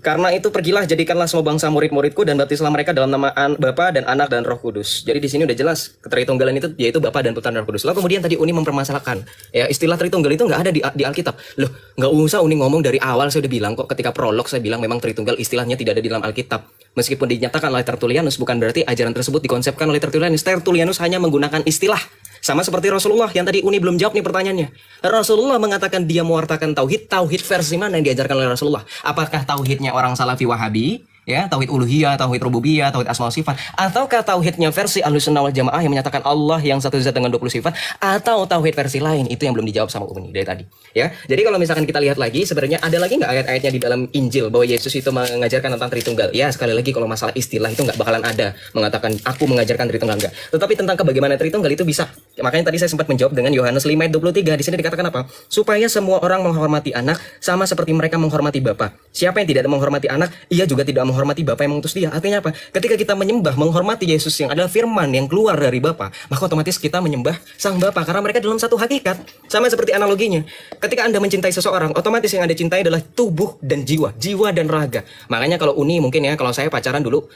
Karena itu pergilah, jadikanlah semua bangsa murid-muridku dan baptislah mereka dalam nama Bapa dan Anak dan Roh Kudus. Jadi di sini udah jelas Tritunggalan itu yaitu Bapa dan Putra dan Roh Kudus. Lalu kemudian tadi Uni mempermasalahkan, ya, istilah Tritunggal itu nggak ada di Alkitab. Loh, nggak usah Uni ngomong dari awal, saya udah bilang kok ketika prolog saya bilang memang Tritunggal istilahnya tidak ada di dalam Alkitab. Meskipun dinyatakan oleh Tertullianus, bukan berarti ajaran tersebut dikonsepkan oleh Tertullianus. Tertullianus hanya menggunakan istilah. Sama seperti Rasulullah yang tadi Uni belum jawab nih pertanyaannya. Rasulullah mengatakan dia mewartakan tauhid versi mana yang diajarkan oleh Rasulullah? Apakah tauhidnya orang Salafi Wahabi, ya, tauhid uluhiyah, tauhid rububiyah, tauhid asma wa sifat, ataukah tauhidnya versi Ahlussunnah wal Jamaah yang menyatakan Allah yang satu zat dengan 20 sifat, atau tauhid versi lain? Itu yang belum dijawab sama Uni dari tadi, ya. Jadi kalau misalkan kita lihat lagi, sebenarnya ada lagi nggak ayat-ayatnya di dalam Injil bahwa Yesus itu mengajarkan tentang Tritunggal? Ya, sekali lagi kalau masalah istilah itu nggak bakalan ada mengatakan aku mengajarkan Tritunggal, enggak. Tetapi tentang bagaimana Tritunggal itu bisa. Makanya tadi saya sempat menjawab dengan Yohanes 5 ayat 23. Di sini dikatakan apa? Supaya semua orang menghormati anak sama seperti mereka menghormati Bapa. Siapa yang tidak menghormati anak, ia juga tidak menghormati Bapa yang mengutus dia. Artinya apa? Ketika kita menyembah, menghormati Yesus yang adalah firman yang keluar dari Bapa, maka otomatis kita menyembah Sang Bapa karena mereka dalam satu hakikat. Sama seperti analoginya. Ketika Anda mencintai seseorang, otomatis yang Anda cintai adalah tubuh dan jiwa dan raga. Makanya kalau Uni mungkin, ya, kalau saya pacaran dulu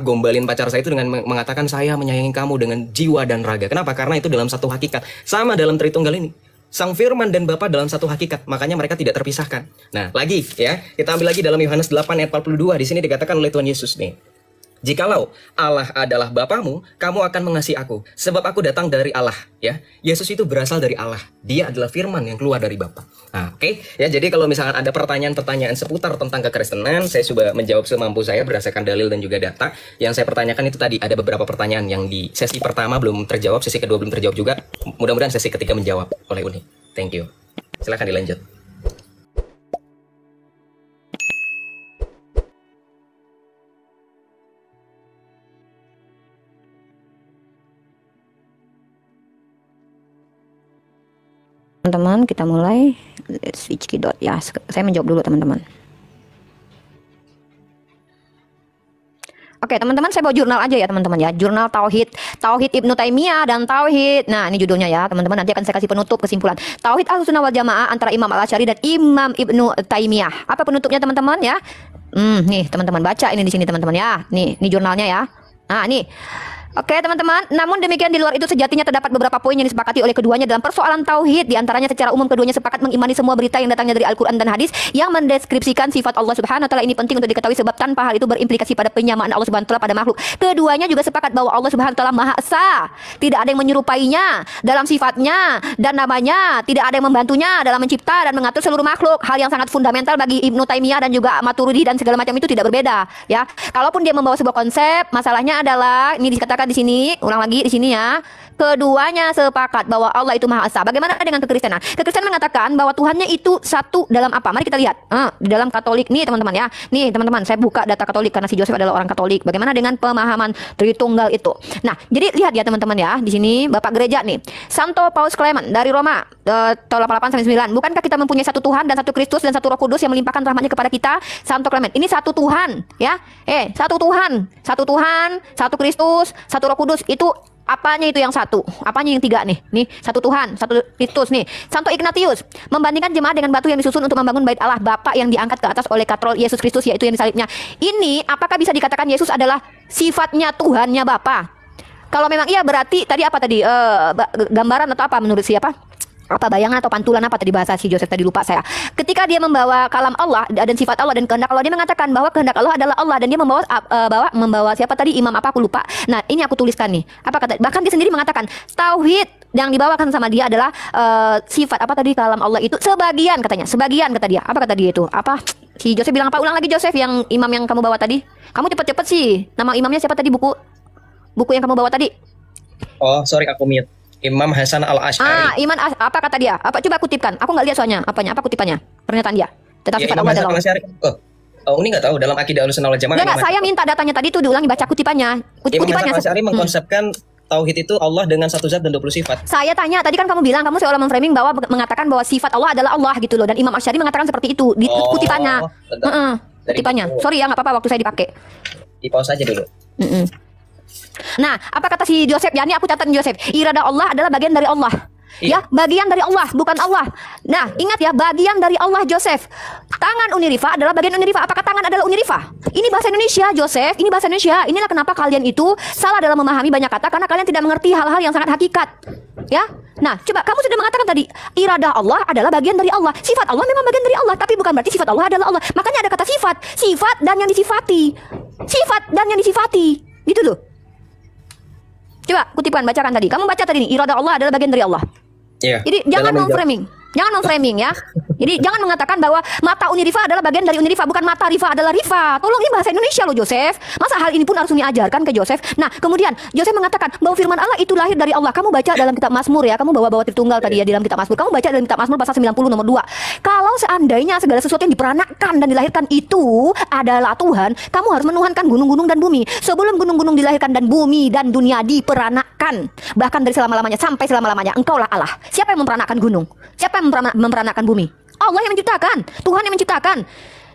gombalin pacar saya itu dengan mengatakan saya menyayangi kamu dengan jiwa dan raga. Kenapa? Karena itu dalam satu hakikat. Sama dalam Tritunggal ini. Sang Firman dan Bapa dalam satu hakikat, makanya mereka tidak terpisahkan. Nah, lagi, ya, kita ambil lagi dalam Yohanes 8 ayat 42. Di sini dikatakan oleh Tuhan Yesus nih. Jikalau Allah adalah Bapamu, kamu akan mengasihi aku, sebab aku datang dari Allah, ya. Yesus itu berasal dari Allah. Dia adalah firman yang keluar dari Bapa. Nah, oke. Ya, jadi kalau misalkan ada pertanyaan-pertanyaan seputar tentang kekristenan, saya coba menjawab semampu saya berdasarkan dalil dan juga data. Yang saya pertanyakan itu tadi ada beberapa pertanyaan yang di sesi pertama belum terjawab, sesi kedua belum terjawab juga. Mudah-mudahan sesi ketiga menjawab oleh Uni. Thank you. Silakan dilanjut. Teman-teman, kita mulai switch keyboard, ya. Saya menjawab dulu, teman-teman. Oke, teman-teman, saya bawa jurnal aja ya, teman-teman, ya. Jurnal Tauhid Ibnu Taimiyah dan Tauhid. Nah, ini judulnya, ya, teman-teman. Nanti akan saya kasih penutup kesimpulan. Tauhid Ahlussunnah wal Jamaah antara Imam Al-Asy'ari dan Imam Ibnu Taimiyah. Apa penutupnya, teman-teman, ya? Nih, teman-teman, baca ini di sini, teman-teman, ya. Nih jurnalnya, ya. Nah, nih. Oke teman-teman, namun demikian di luar itu sejatinya terdapat beberapa poin yang disepakati oleh keduanya dalam persoalan tauhid. Di antaranya secara umum keduanya sepakat mengimani semua berita yang datangnya dari Al-Quran dan hadis yang mendeskripsikan sifat Allah Subhanahu wa taala. Ini penting untuk diketahui sebab tanpa hal itu berimplikasi pada penyamaan Allah Subhanahu wa taala pada makhluk. Keduanya juga sepakat bahwa Allah Subhanahu wa taala Maha Esa. Tidak ada yang menyerupainya dalam sifatnya dan namanya, tidak ada yang membantunya dalam mencipta dan mengatur seluruh makhluk. Hal yang sangat fundamental bagi Ibnu Taimiyah dan juga Maturidi dan segala macam itu tidak berbeda, ya. Kalaupun dia membawa sebuah konsep, masalahnya adalah ini dikatakan di sini, ulang lagi di sini ya. Keduanya sepakat bahwa Allah itu Maha Esa. Bagaimana dengan kekristenan? Kekristenan mengatakan bahwa Tuhannya itu satu dalam apa? Mari kita lihat. Di dalam Katolik nih teman-teman ya. Nih teman-teman, saya buka data Katolik karena si Joseph adalah orang Katolik. Bagaimana dengan pemahaman Tritunggal itu? Nah, jadi lihat ya teman-teman ya. Di sini Bapak Gereja nih. Santo Paus Clement dari Roma tahun 88 sampai 9. Bukankah kita mempunyai satu Tuhan dan satu Kristus dan satu Roh Kudus yang melimpahkan rahmatnya kepada kita? Santo Clement. Ini satu Tuhan ya. Satu Tuhan. Satu Tuhan, satu Kristus, satu Roh Kudus. Itu apanya itu yang satu? Apanya yang tiga nih? Nih, satu Tuhan, satu Kristus nih. Santo Ignatius membandingkan jemaat dengan batu yang disusun untuk membangun bait Allah Bapa yang diangkat ke atas oleh katrol Yesus Kristus, yaitu yang disalibnya. Ini apakah bisa dikatakan Yesus adalah sifatnya Tuhannya Bapa? Kalau memang iya berarti tadi apa tadi? Gambaran atau apa menurut siapa? Apa bayangan atau pantulan apa tadi bahasa si Joseph tadi lupa saya. Ketika dia membawa kalam Allah dan sifat Allah dan kehendak Allah, dia mengatakan bahwa kehendak Allah adalah Allah dan dia membawa siapa tadi imam apa aku lupa. Nah, ini aku tuliskan nih. Apa kata? Bahkan dia sendiri mengatakan tauhid yang dibawakan sama dia adalah sifat apa tadi kalam Allah itu sebagian katanya. Sebagian kata dia. Apa kata dia itu? Apa? Si Joseph bilang apa? Ulang lagi Joseph yang imam yang kamu bawa tadi. Kamu cepet-cepet sih. Nama imamnya siapa tadi buku yang kamu bawa tadi? Oh, sorry aku mute. Imam Hasan Al-Asy'ari. Apa kata dia? Apa coba kutipkan? Aku nggak lihat soalnya. Apanya? Apa kutipannya? Pernyataan dia. Tentang Ya, sifat Imam Allah Hasan adalah. Al-Asy'ari. Ini nggak tahu dalam akidah Ahlussunnah wal Jamaah. Enggak, saya minta datanya tadi tuh diulangi baca kutipannya. Imam Kutipannya. Hasan Al-Asy'ari mengkonsepkan tauhid itu Allah dengan satu zat dan 20 sifat. Saya tanya, tadi kan kamu bilang kamu seolah memframing bahwa mengatakan bahwa sifat Allah adalah Allah gitu loh, dan Imam Asy'ari mengatakan seperti itu di kutipannya. Kutipannya. Sorry ya, nggak apa-apa waktu saya dipakai. Di pause aja dulu. Nah, apa kata si Joseph? Ya, ini aku catat Joseph. Irada Allah adalah bagian dari Allah. Iya. Ya, bagian dari Allah, bukan Allah. Nah, ingat ya, bagian dari Allah Joseph. Tangan Unirifa adalah bagian Unirifa. Apakah tangan adalah Unirifa? Ini bahasa Indonesia, Joseph. Ini bahasa Indonesia. Inilah kenapa kalian itu salah dalam memahami banyak kata, karena kalian tidak mengerti hal-hal yang sangat hakikat. Ya. Nah, coba kamu sudah mengatakan tadi, irada Allah adalah bagian dari Allah. Sifat Allah memang bagian dari Allah, tapi bukan berarti sifat Allah adalah Allah. Makanya ada kata sifat, sifat dan yang disifati. Sifat dan yang disifati. Gitu loh. Coba kutipkan, bacakan tadi. Kamu baca tadi nih, irada Allah adalah bagian dari Allah. Iya. Jadi jangan memframing. Jangan memframing ya. Jadi jangan mengatakan bahwa mata Unirifa adalah bagian dari Unirifa, bukan mata Rifa adalah Rifa. Tolong, ini bahasa Indonesia loh Joseph. Masa hal ini pun harus diajarkan ke Joseph? Nah, kemudian Joseph mengatakan bahwa firman Allah itu lahir dari Allah. Kamu baca dalam kitab Mazmur ya. Kamu bawa Tritunggal tadi ya di dalam kitab Mazmur. Kamu baca dalam kitab Mazmur pasal 90 nomor 2. Kalau seandainya segala sesuatu yang diperanakkan dan dilahirkan itu adalah Tuhan, kamu harus menuhankan gunung-gunung dan bumi. Sebelum gunung-gunung dilahirkan dan bumi dan dunia diperanakkan, bahkan dari selama-lamanya sampai selama-lamanya, engkaulah Allah. Siapa yang memperanakkan gunung? Siapa yang memperanakkan bumi? Allah yang menciptakan, Tuhan yang menciptakan.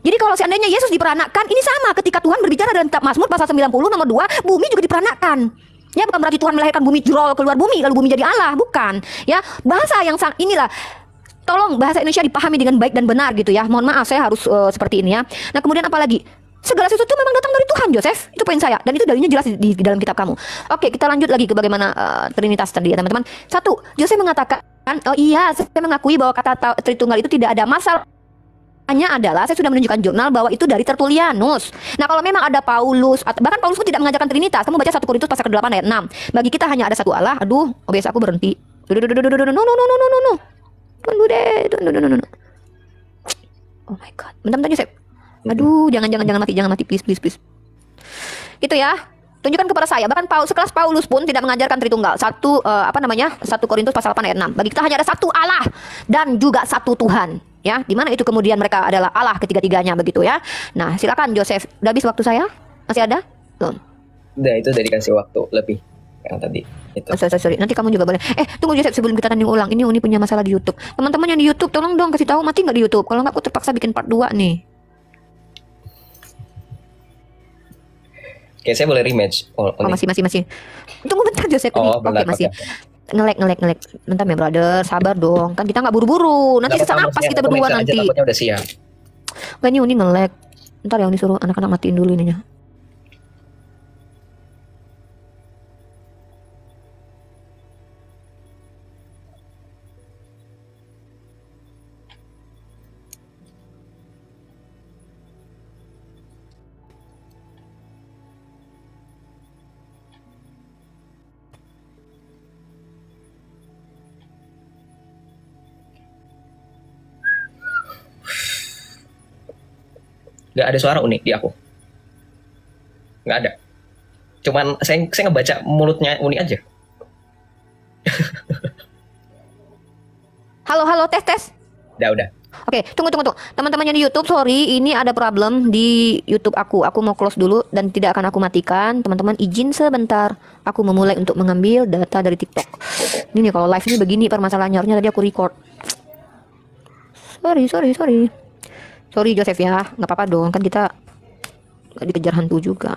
Jadi kalau seandainya Yesus diperanakkan, ini sama ketika Tuhan berbicara dalam kitab Mazmur pasal 90 nomor 2, bumi juga diperanakkan. Ya, bukan berarti Tuhan melahirkan bumi jrol keluar bumi lalu bumi jadi Allah, bukan. Ya, bahasa yang inilah. Tolong bahasa Indonesia dipahami dengan baik dan benar gitu ya. Mohon maaf saya harus seperti ini ya. Nah, kemudian apa lagi? Segala sesuatu memang datang dari Tuhan, Joseph. Itu poin saya. Dan itu dalilnya jelas di dalam kitab kamu. Oke, kita lanjut lagi ke bagaimana Trinitas tadi ya, teman-teman. Satu, Joseph mengatakan, oh iya, saya mengakui bahwa kata Tritunggal itu tidak ada masalah. Hanya adalah saya sudah menunjukkan jurnal bahwa itu dari Tertullianus. Nah, kalau memang ada Paulus, bahkan Paulus pun tidak mengajarkan Trinitas. Kamu baca 1 Korintus pasal ke-8 ayat 6. Bagi kita hanya ada satu Allah. Aduh, OBS aku berhenti. No. Tunggu deh. No. Oh my god. Bentar Joseph. Aduh, jangan mati, please. Itu ya. Tunjukkan kepada saya. Bahkan sekelas Paulus pun tidak mengajarkan Tritunggal. 1 Korintus pasal 8 ayat 6. Bagi kita hanya ada satu Allah dan juga satu Tuhan. Ya, di mana itu kemudian mereka adalah Allah ketiga-tiganya begitu ya. Nah, silakan Joseph. Udah habis waktu saya? Masih ada? Belum. Udah, itu udah dikasih waktu lebih yang tadi. Itu. Oh, sorry. Nanti kamu juga boleh. Tunggu Joseph, sebelum kita tanding ulang. Ini Uni punya masalah di YouTube. Teman-teman yang di YouTube, tolong dong kasih tahu mati nggak di YouTube. Kalau nggak, aku terpaksa bikin part 2 nih. Oke, saya boleh rematch. Masih. Tunggu bentar Joseph. Oke, masih. Ngelek. Bentar ya brother, sabar dong. Kan kita nggak buru-buru. Nanti sesak napas kita berdua nanti. Takutnya udah siap. Gak, ini Uni ngelek. Bentar yang disuruh anak-anak matiin dulu ininya. Nggak ada suara Uni di aku. Nggak ada. Cuman saya ngebaca mulutnya Uni aja. Halo, tes. Udah. Oke, tunggu. Teman-temannya di YouTube, sorry, ini ada problem di YouTube aku. Aku mau close dulu dan tidak akan aku matikan. Teman-teman izin sebentar. Aku memulai untuk mengambil data dari TikTok. Ini nih kalau live ini begini permasalahannya, harusnya tadi aku record. Sorry. Sorry Joseph ya, nggak apa-apa dong, kan kita nggak dikejar hantu juga.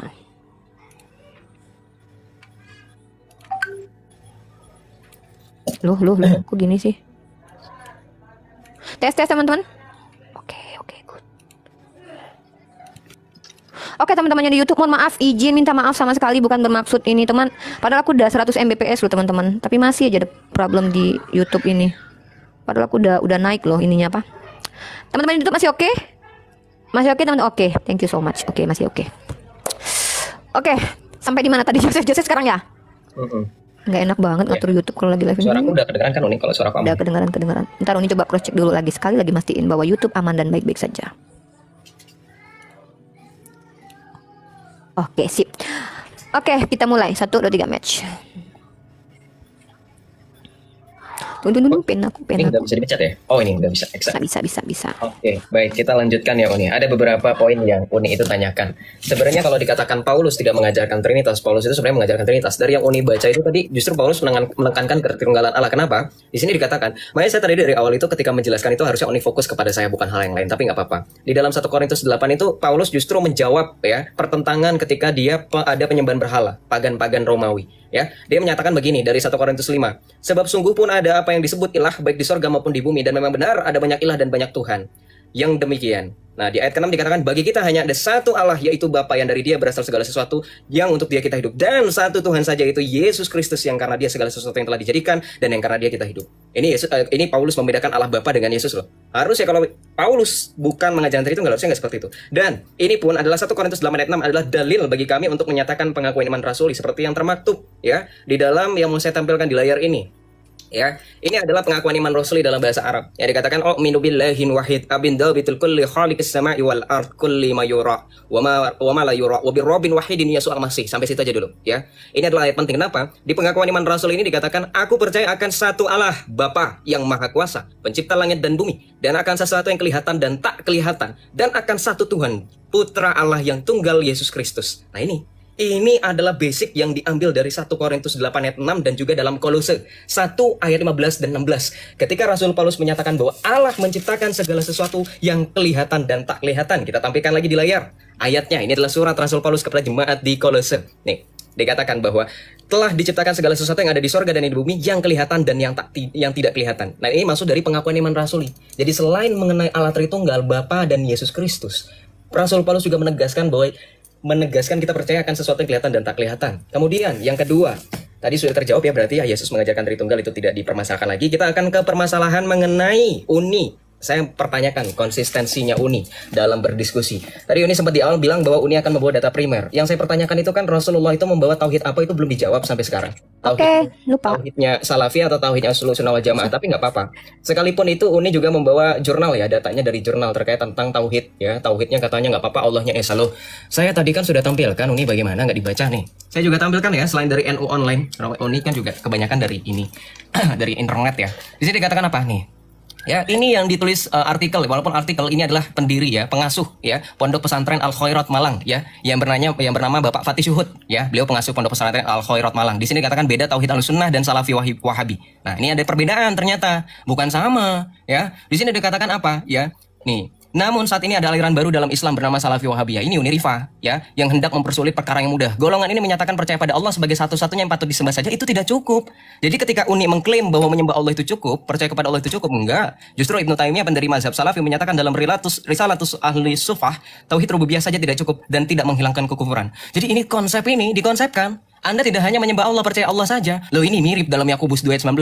Loh, kok gini sih? Tes teman-teman. Oke, good. Oke teman-temannya di YouTube, mohon maaf, izin minta maaf sama sekali, bukan bermaksud ini teman. Padahal aku udah 100 Mbps loh teman-teman, tapi masih aja ada problem di YouTube ini. Padahal aku udah naik loh ininya apa. Teman-teman di YouTube masih oke? Masih oke teman? Oke, thank you so much. Oke, masih oke. Oke, sampai di mana tadi Joseph sekarang ya? Nggak enak banget ngatur YouTube kalau lagi live. Suara aku udah kedengeran kan Uni kalau suara kamu? Udah kedengeran. Ntar Uni coba cross check dulu lagi, sekali lagi mastiin bahwa YouTube aman dan baik-baik saja. Oke, sip. Oke, kita mulai. 1, 2, 3 match. Tunggu, pen aku. Ini nggak bisa dipecat ya? Oh ini nggak bisa. Bisa. Oke, baik, kita lanjutkan ya Uni. Ada beberapa poin yang Uni itu tanyakan. Sebenarnya kalau dikatakan Paulus tidak mengajarkan Trinitas, Paulus itu sebenarnya mengajarkan Trinitas. Dari yang Uni baca itu tadi, justru Paulus menekankan ketunggalan Allah. Kenapa? Di sini dikatakan, makanya saya tadi dari awal itu ketika menjelaskan itu harusnya Uni fokus kepada saya, bukan hal yang lain. Tapi nggak apa-apa. Di dalam 1 Korintus 8 itu, Paulus justru menjawab ya pertentangan ketika dia ada penyembahan berhala, pagan-pagan Romawi. Ya, dia menyatakan begini dari 1 Korintus 5. Sebab sungguh pun ada apa yang disebut ilah baik di sorga maupun di bumi, dan memang benar ada banyak ilah dan banyak Tuhan. Yang demikian. Nah, di ayat ke-6 dikatakan bagi kita hanya ada satu Allah, yaitu Bapa yang dari Dia berasal segala sesuatu, yang untuk Dia kita hidup, dan satu Tuhan saja, yaitu Yesus Kristus, yang karena Dia segala sesuatu yang telah dijadikan dan yang karena Dia kita hidup. Ini Paulus membedakan Allah Bapa dengan Yesus loh. Harusnya kalau Paulus bukan mengajarkan Tritunggal, harusnya nggak seperti itu. Dan ini pun adalah 1 Korintus 8 ayat 6 adalah dalil bagi kami untuk menyatakan pengakuan iman rasuli seperti yang termaktub ya di dalam yang mau saya tampilkan di layar ini. Ya, ini adalah pengakuan iman rasuli dalam bahasa Arab. Yang dikatakan minu billahin wahid abin dabitul kulli khaliqis samai wal ard kulli ma yura wa ma la yura wa birrabbin wahidin Yesus al-Masih. Sampai situ aja dulu, ya. Ini adalah ayat penting. Kenapa? Di pengakuan iman rasul ini dikatakan aku percaya akan satu Allah, Bapa yang Maha Kuasa, pencipta langit dan bumi, dan akan sesuatu yang kelihatan dan tak kelihatan, dan akan satu Tuhan, Putra Allah yang tunggal, Yesus Kristus. Nah, ini adalah basic yang diambil dari 1 Korintus 8 ayat 6 dan juga dalam Kolose 1 ayat 15 dan 16. Ketika Rasul Paulus menyatakan bahwa Allah menciptakan segala sesuatu yang kelihatan dan tak kelihatan. Kita tampilkan lagi di layar ayatnya. Ini adalah surat Rasul Paulus kepada jemaat di Kolose. Nih, dikatakan bahwa telah diciptakan segala sesuatu yang ada di sorga dan di bumi, yang kelihatan dan yang tidak kelihatan. Nah, ini masuk dari pengakuan iman rasuli. Jadi selain mengenai Allah Tritunggal, Bapa dan Yesus Kristus, Rasul Paulus juga menegaskan kita percaya akan sesuatu yang kelihatan dan tak kelihatan. Kemudian yang kedua, tadi sudah terjawab ya, berarti ya Yesus mengajarkan Tritunggal itu tidak dipermasalahkan lagi. Kita akan ke permasalahan mengenai uni. Saya pertanyakan konsistensinya Uni dalam berdiskusi. Tadi Uni sempat di awal bilang bahwa Uni akan membawa data primer. Yang saya pertanyakan itu kan Rasulullah itu membawa tauhid apa, itu belum dijawab sampai sekarang. Lupa. Tauhidnya Salafi atau tauhidnya Ahlussunnah wal Jamaah, tapi nggak apa-apa. Sekalipun itu Uni juga membawa jurnal ya, datanya dari jurnal terkait tentang tauhid ya. Tauhidnya katanya nggak apa-apa, Allahnya Esa loh. Saya tadi kan sudah tampilkan Uni bagaimana nggak dibaca nih. Saya juga tampilkan ya, selain dari NU online, Uni kan juga kebanyakan dari ini dari internet ya. Di sini dikatakan apa nih? Ya, ini yang ditulis artikel, walaupun artikel ini adalah pendiri ya, pengasuh ya, Pondok Pesantren Al Khairat Malang ya, yang bernama Bapak Fatih Syuhud ya, beliau pengasuh Pondok Pesantren Al Khairat Malang. Di sini dikatakan beda tauhid Ahlussunnah dan Salafi Wahabi. Nah, ini ada perbedaan ternyata, bukan sama ya. Di sini dikatakan apa ya? Nih, namun saat ini ada aliran baru dalam Islam bernama Salafi Wahabiyah. Ini Unirifa ya, yang hendak mempersulit perkara yang mudah. Golongan ini menyatakan percaya pada Allah sebagai satu-satunya yang patut disembah saja, itu tidak cukup. Jadi ketika Uni mengklaim bahwa menyembah Allah itu cukup, percaya kepada Allah itu cukup, enggak. Justru Ibnu Taimiyah pendiri mazhab Salafi menyatakan dalam Risalatus Ahli Sufah, tauhid rububiyah saja tidak cukup dan tidak menghilangkan kekufuran. Jadi ini dikonsepkan Anda tidak hanya menyembah Allah, percaya Allah saja. Loh, ini mirip dalam Yakobus 2 ayat 19.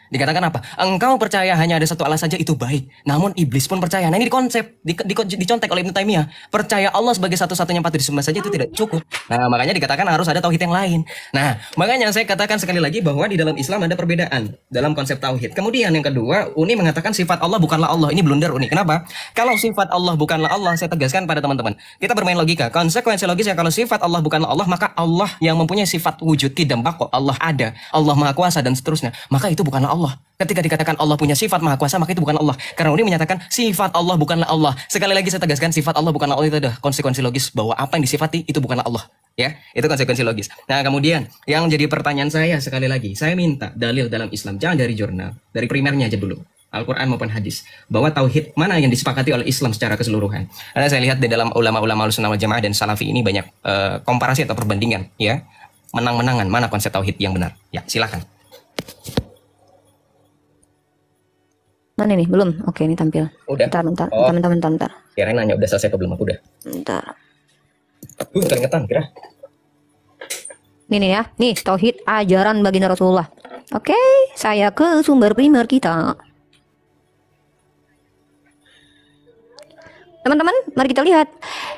Dikatakan apa? Engkau percaya hanya ada satu Allah saja, itu baik. Namun iblis pun percaya. Nah, ini dicontek oleh Ibnu Taimiyah. Percaya Allah sebagai satu-satunya patut disembah saja itu tidak cukup. Nah, makanya dikatakan harus ada tauhid yang lain. Nah, makanya saya katakan sekali lagi bahwa di dalam Islam ada perbedaan dalam konsep tauhid. Kemudian yang kedua, Uni mengatakan sifat Allah bukanlah Allah. Ini blunder Uni. Kenapa? Kalau sifat Allah bukanlah Allah, saya tegaskan pada teman-teman. Kita bermain logika. Konsekuensi logisnya, kalau sifat Allah bukanlah Allah, maka Allah yang mempunyai sifat wujud, tidak bako, Allah ada, Allah Maha Kuasa dan seterusnya, maka itu bukanlah Allah. Ketika dikatakan Allah punya sifat Maha Kuasa, maka itu bukan Allah. Karena Uni menyatakan sifat Allah bukanlah Allah. Sekali lagi saya tegaskan, sifat Allah bukanlah Allah, itu adalah konsekuensi logis bahwa apa yang disifati itu bukanlah Allah. Ya, itu konsekuensi logis. Nah, kemudian yang jadi pertanyaan saya sekali lagi, saya minta dalil dalam Islam, jangan dari jurnal, dari primernya aja dulu, Al-Quran maupun hadis, bahwa tauhid mana yang disepakati oleh Islam secara keseluruhan. Karena saya lihat di dalam ulama-ulama Ahlussunnah wal Jamaah dan Salafi ini banyak komparasi atau perbandingan, ya, menang-menangan mana konsep tauhid yang benar. Ya, silakan. Mana nih? Belum? Oke, ini tampil. Udah. Bentar. Oh. Bentar. Kirain nanya udah selesai atau belum? Aku udah. Bentar. Keringetan, kira. Ini nih ya. Nih, tauhid ajaran baginda Rasulullah. Oke, saya ke sumber primer kita. Teman-teman, mari kita lihat.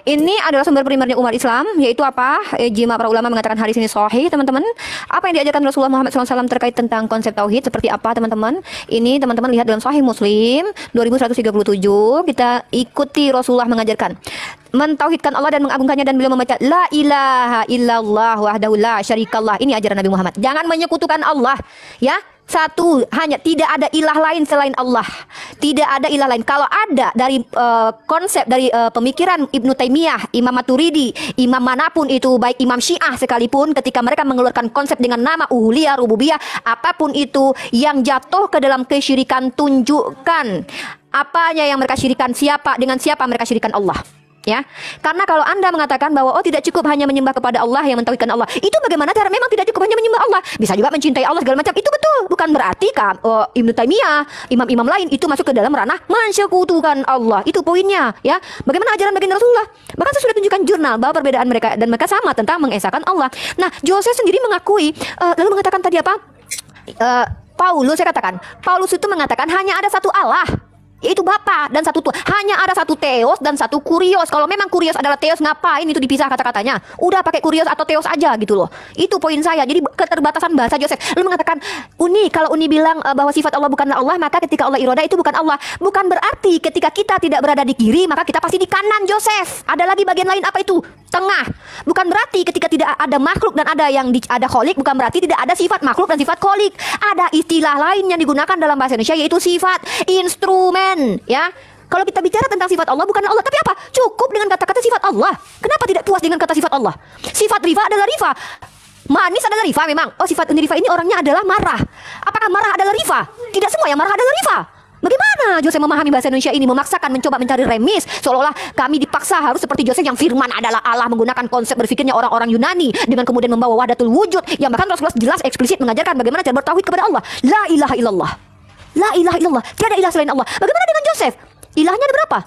Ini adalah sumber primernya umat Islam, yaitu apa? Ijma para ulama mengatakan hadis ini sahih, teman-teman. Apa yang diajarkan Rasulullah Muhammad SAW terkait tentang konsep tauhid seperti apa, teman-teman? Ini teman-teman lihat dalam Sahih Muslim 2137. Kita ikuti Rasulullah mengajarkan mentauhidkan Allah dan mengagungkannya, dan beliau membaca la ilaha illallah wahdahu la syarikallah. Ini ajaran Nabi Muhammad. Jangan menyekutukan Allah, ya. Satu, hanya tidak ada ilah lain selain Allah. Tidak ada ilah lain. Kalau ada dari konsep dari pemikiran Ibnu Taimiyah, Imam Maturidi, imam manapun itu, baik imam Syiah sekalipun, ketika mereka mengeluarkan konsep dengan nama uluhiyah, rububiyah, apapun itu yang jatuh ke dalam kesyirikan, tunjukkan apanya yang mereka syirikan, siapa dengan siapa mereka syirikan Allah. Ya, karena kalau Anda mengatakan bahwa tidak cukup hanya menyembah kepada Allah, yang mentauhidkan Allah, itu bagaimana cara? Memang tidak cukup hanya menyembah Allah, bisa juga mencintai Allah segala macam. Itu betul, bukan berarti Ibnu Taimiyah, imam-imam lain itu masuk ke dalam ranah mensekutukan Allah. Itu poinnya, ya. Bagaimana ajaran baginda Rasulullah? Bahkan saya sudah tunjukkan jurnal bahwa perbedaan mereka dan mereka sama tentang mengesahkan Allah. Nah, Joseph sendiri mengakui, lalu mengatakan tadi apa? Paulus, saya katakan, Paulus itu mengatakan hanya ada satu Allah, yaitu Bapa dan satu Tuhan. Hanya ada satu Theos dan satu Kurios. Kalau memang Kurios adalah Theos, ngapain itu dipisah kata-katanya? Udah pakai Kurios atau Theos aja gitu loh. Itu poin saya. Jadi keterbatasan bahasa Joseph. Lalu mengatakan, kalau Uni bilang bahwa sifat Allah bukanlah Allah, maka ketika Allah iroda itu bukan Allah. Bukan berarti ketika kita tidak berada di kiri, maka kita pasti di kanan, Joseph. Ada lagi bagian lain, apa itu? Tengah. Bukan berarti ketika tidak ada makhluk dan ada kholik, bukan berarti tidak ada sifat makhluk dan sifat kholik. Ada istilah lain yang digunakan dalam bahasa Indonesia, yaitu sifat instrumen, ya. Kalau kita bicara tentang sifat Allah, bukan Allah, tapi apa? Cukup dengan kata-kata sifat Allah. Kenapa tidak puas dengan kata sifat Allah? Sifat rifa adalah rifa. Manis adalah rifa memang. Oh, sifat rifa ini orangnya adalah marah. Apakah marah adalah rifa? Tidak semua yang marah adalah rifa. Bagaimana Joseph memahami bahasa Indonesia ini, memaksakan mencoba mencari remis, seolah-olah kami dipaksa harus seperti Joseph yang firman adalah Allah, menggunakan konsep berpikirnya orang-orang Yunani dengan kemudian membawa wahdatul wujud, yang bahkan Rasulullah jelas eksplisit mengajarkan bagaimana cara bertauhid kepada Allah. La ilaha illallah. La ilaha illallah. Tiada ilah selain Allah. Bagaimana dengan Joseph? Ilahnya ada berapa?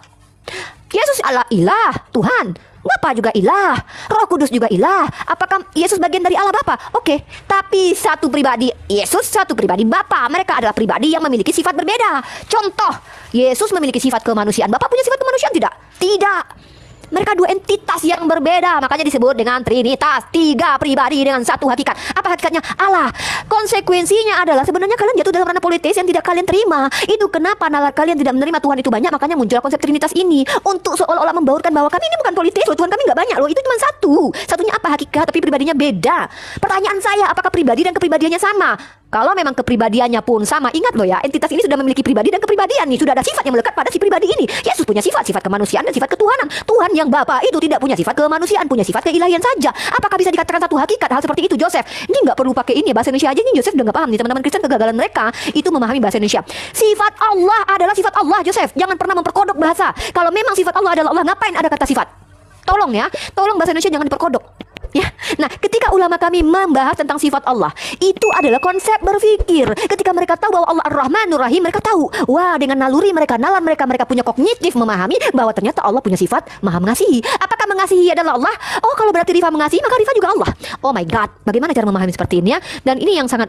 Yesus Allah ilah, Tuhan. Bapa juga ilah, Roh Kudus juga ilah. Apakah Yesus bagian dari Allah Bapa? Oke, tapi satu pribadi Yesus, satu pribadi Bapa. Mereka adalah pribadi yang memiliki sifat berbeda. Contoh, Yesus memiliki sifat kemanusiaan. Bapa punya sifat kemanusiaan tidak? Tidak. Mereka dua entitas yang berbeda, makanya disebut dengan Trinitas, tiga pribadi dengan satu hakikat. Apa hakikatnya? Allah. Konsekuensinya adalah sebenarnya kalian jatuh dalam ranah politis yang tidak kalian terima. Itu kenapa nalar kalian tidak menerima Tuhan itu banyak, makanya muncul konsep Trinitas ini untuk seolah-olah membaurkan bahwa kami ini bukan politis loh, Tuhan kami nggak banyak loh. Itu cuma satu. Satunya apa? Hakikat, tapi pribadinya beda. Pertanyaan saya, apakah pribadi dan kepribadiannya sama? Kalau memang kepribadiannya pun sama, ingat loh ya, entitas ini sudah memiliki pribadi dan kepribadian nih, sudah ada sifat yang melekat pada si pribadi ini. Yesus punya sifat kemanusiaan dan sifat ketuhanan. Tuhan yang Bapa itu tidak punya sifat kemanusiaan, punya sifat keilahian saja. Apakah bisa dikatakan satu hakikat hal seperti itu, Joseph? Ini nggak perlu pakai ini bahasa Indonesia aja, ini Joseph udah nggak paham nih. Teman-teman Kristen kegagalan mereka itu memahami bahasa Indonesia. Sifat Allah adalah sifat Allah, Joseph. Jangan pernah memperkodok bahasa. Kalau memang sifat Allah adalah Allah, ngapain ada kata sifat? Tolong ya, tolong bahasa Indonesia jangan diperkodok. Ya, nah ketika ulama kami membahas tentang sifat Allah, itu adalah konsep berpikir. Ketika mereka tahu bahwa Allah Ar-Rahmanur Rahim, mereka tahu, wah dengan naluri mereka, nalar mereka, mereka punya kognitif memahami bahwa ternyata Allah punya sifat Maha Mengasihi. Apakah mengasihi adalah Allah? Oh, kalau berarti Rifa mengasihi, maka Rifa juga Allah. Oh my God, bagaimana cara memahami seperti ini ya? Dan ini yang sangat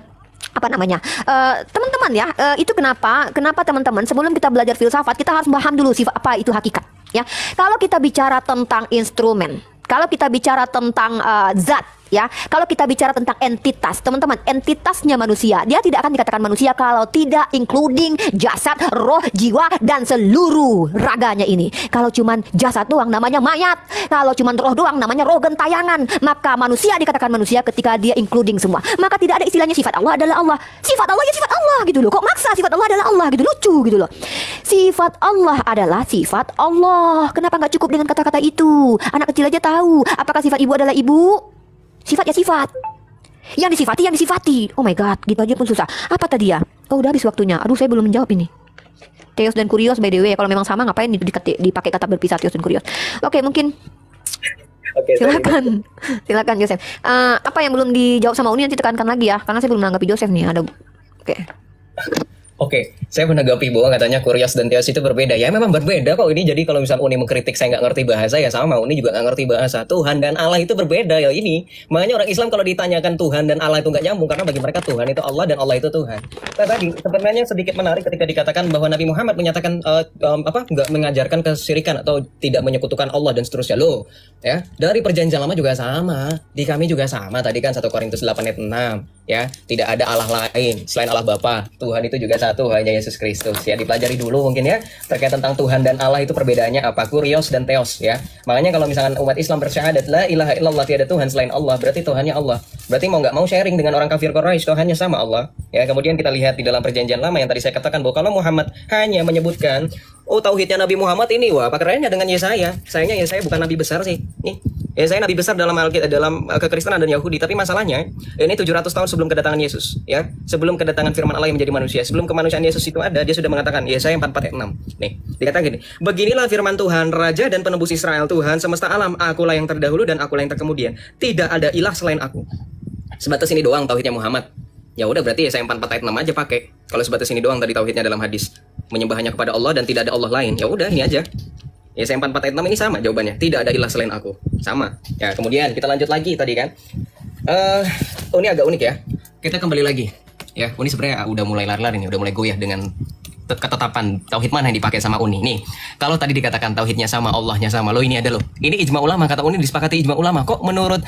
teman-teman ya, itu kenapa teman-teman sebelum kita belajar filsafat kita harus paham dulu sifat apa itu hakikat ya. Kalau kita bicara tentang instrumen, kalau kita bicara tentang zat ya, kalau kita bicara tentang entitas, teman-teman, entitasnya manusia, dia tidak akan dikatakan manusia kalau tidak including jasad, roh, jiwa, dan seluruh raganya ini. Kalau cuman jasad doang namanya mayat, kalau cuman roh doang namanya roh gentayangan. Maka manusia dikatakan manusia ketika dia including semua. Maka tidak ada istilahnya sifat Allah adalah Allah. Sifat Allah ya sifat Allah gitu loh. Kok maksa sifat Allah adalah Allah gitu, lucu gitu loh. Sifat Allah adalah sifat Allah. Kenapa nggak cukup dengan kata-kata itu? Anak kecil aja tahu. Apakah sifat ibu adalah ibu? Sifat ya sifat. Yang disifati. Oh my God, gitu aja pun susah. Apa tadi ya? Oh udah habis waktunya. Aduh saya belum menjawab ini. Theos dan Kurios by the way. Kalau memang sama ngapain itu dipakai kata berpisah Theos dan Kurios. Oke mungkin. Oke, silakan Joseph. Apa yang belum dijawab sama Uni nanti tekankan lagi ya. Karena saya belum menanggapi Joseph nih. Ada. Oke, saya menanggapi bahwa katanya Kurios dan Theos itu berbeda. Ya memang berbeda kok ini. Jadi kalau misalnya Uni mengkritik saya nggak ngerti bahasa, ya sama. Uni juga nggak ngerti bahasa. Tuhan dan Allah itu berbeda ya ini. Makanya orang Islam kalau ditanyakan Tuhan dan Allah itu nggak nyambung. Karena bagi mereka Tuhan itu Allah dan Allah itu Tuhan. Nah, tadi sebenarnya sedikit menarik ketika dikatakan bahwa Nabi Muhammad menyatakan nggak mengajarkan kesyirikan atau tidak menyekutukan Allah dan seterusnya. Loh, ya dari perjanjian lama juga sama. Di kami juga sama. Tadi kan 1 Korintus 8 ayat 6. Ya, tidak ada Allah lain selain Allah Bapa. Tuhan itu juga satu, hanya Yesus Kristus. Ya, dipelajari dulu mungkin ya terkait tentang Tuhan dan Allah itu perbedaannya apa, Kurios dan Theos ya. Makanya kalau misalkan umat Islam bersyahadat la ilaha illallah, tiada Tuhan selain Allah, berarti Tuhannya Allah. Berarti mau nggak mau sharing dengan orang kafir Quraisy, Tuhannya sama Allah. Ya, kemudian kita lihat di dalam perjanjian lama yang tadi saya katakan bahwa kalau Muhammad hanya menyebutkan tauhidnya Nabi Muhammad ini, wah apa kerennya dengan Yesaya. Sayangnya Yesaya bukan nabi besar sih. Nih, Yesaya nabi besar dalam kekristenan dan Yahudi, tapi masalahnya ini 700 tahun sebelum kedatangan Yesus, ya. Sebelum kedatangan firman Allah yang menjadi manusia, sebelum kemanusiaan Yesus itu ada, dia sudah mengatakan, Yesaya 44 ayat 6. Nih, dikatakan gini, beginilah firman Tuhan, Raja dan penebus Israel, Tuhan semesta alam, akulah yang terdahulu dan akulah yang terkemudian. Tidak ada ilah selain aku. Sebatas ini doang tauhidnya Muhammad. Ya udah berarti Yesaya 44 ayat 6 aja pakai. Kalau sebatas ini doang tadi tauhidnya dalam hadis, menyembah hanya kepada Allah dan tidak ada Allah lain. Ya udah ini aja. Yesaya 44 ayat 6 ini sama jawabannya. Tidak ada ilah selain aku. Sama. Ya, kemudian kita lanjut lagi tadi kan. Ini agak unik ya. Kita kembali lagi. Ya, Uni sebenarnya udah mulai lari-lari nih, udah mulai goyah dengan ketetapan tauhid mana yang dipakai sama Uni. Nih, kalau tadi dikatakan tauhidnya sama, Allahnya sama, ini ada loh. Ini ijma ulama, kata Uni disepakati ijma ulama. Kok menurut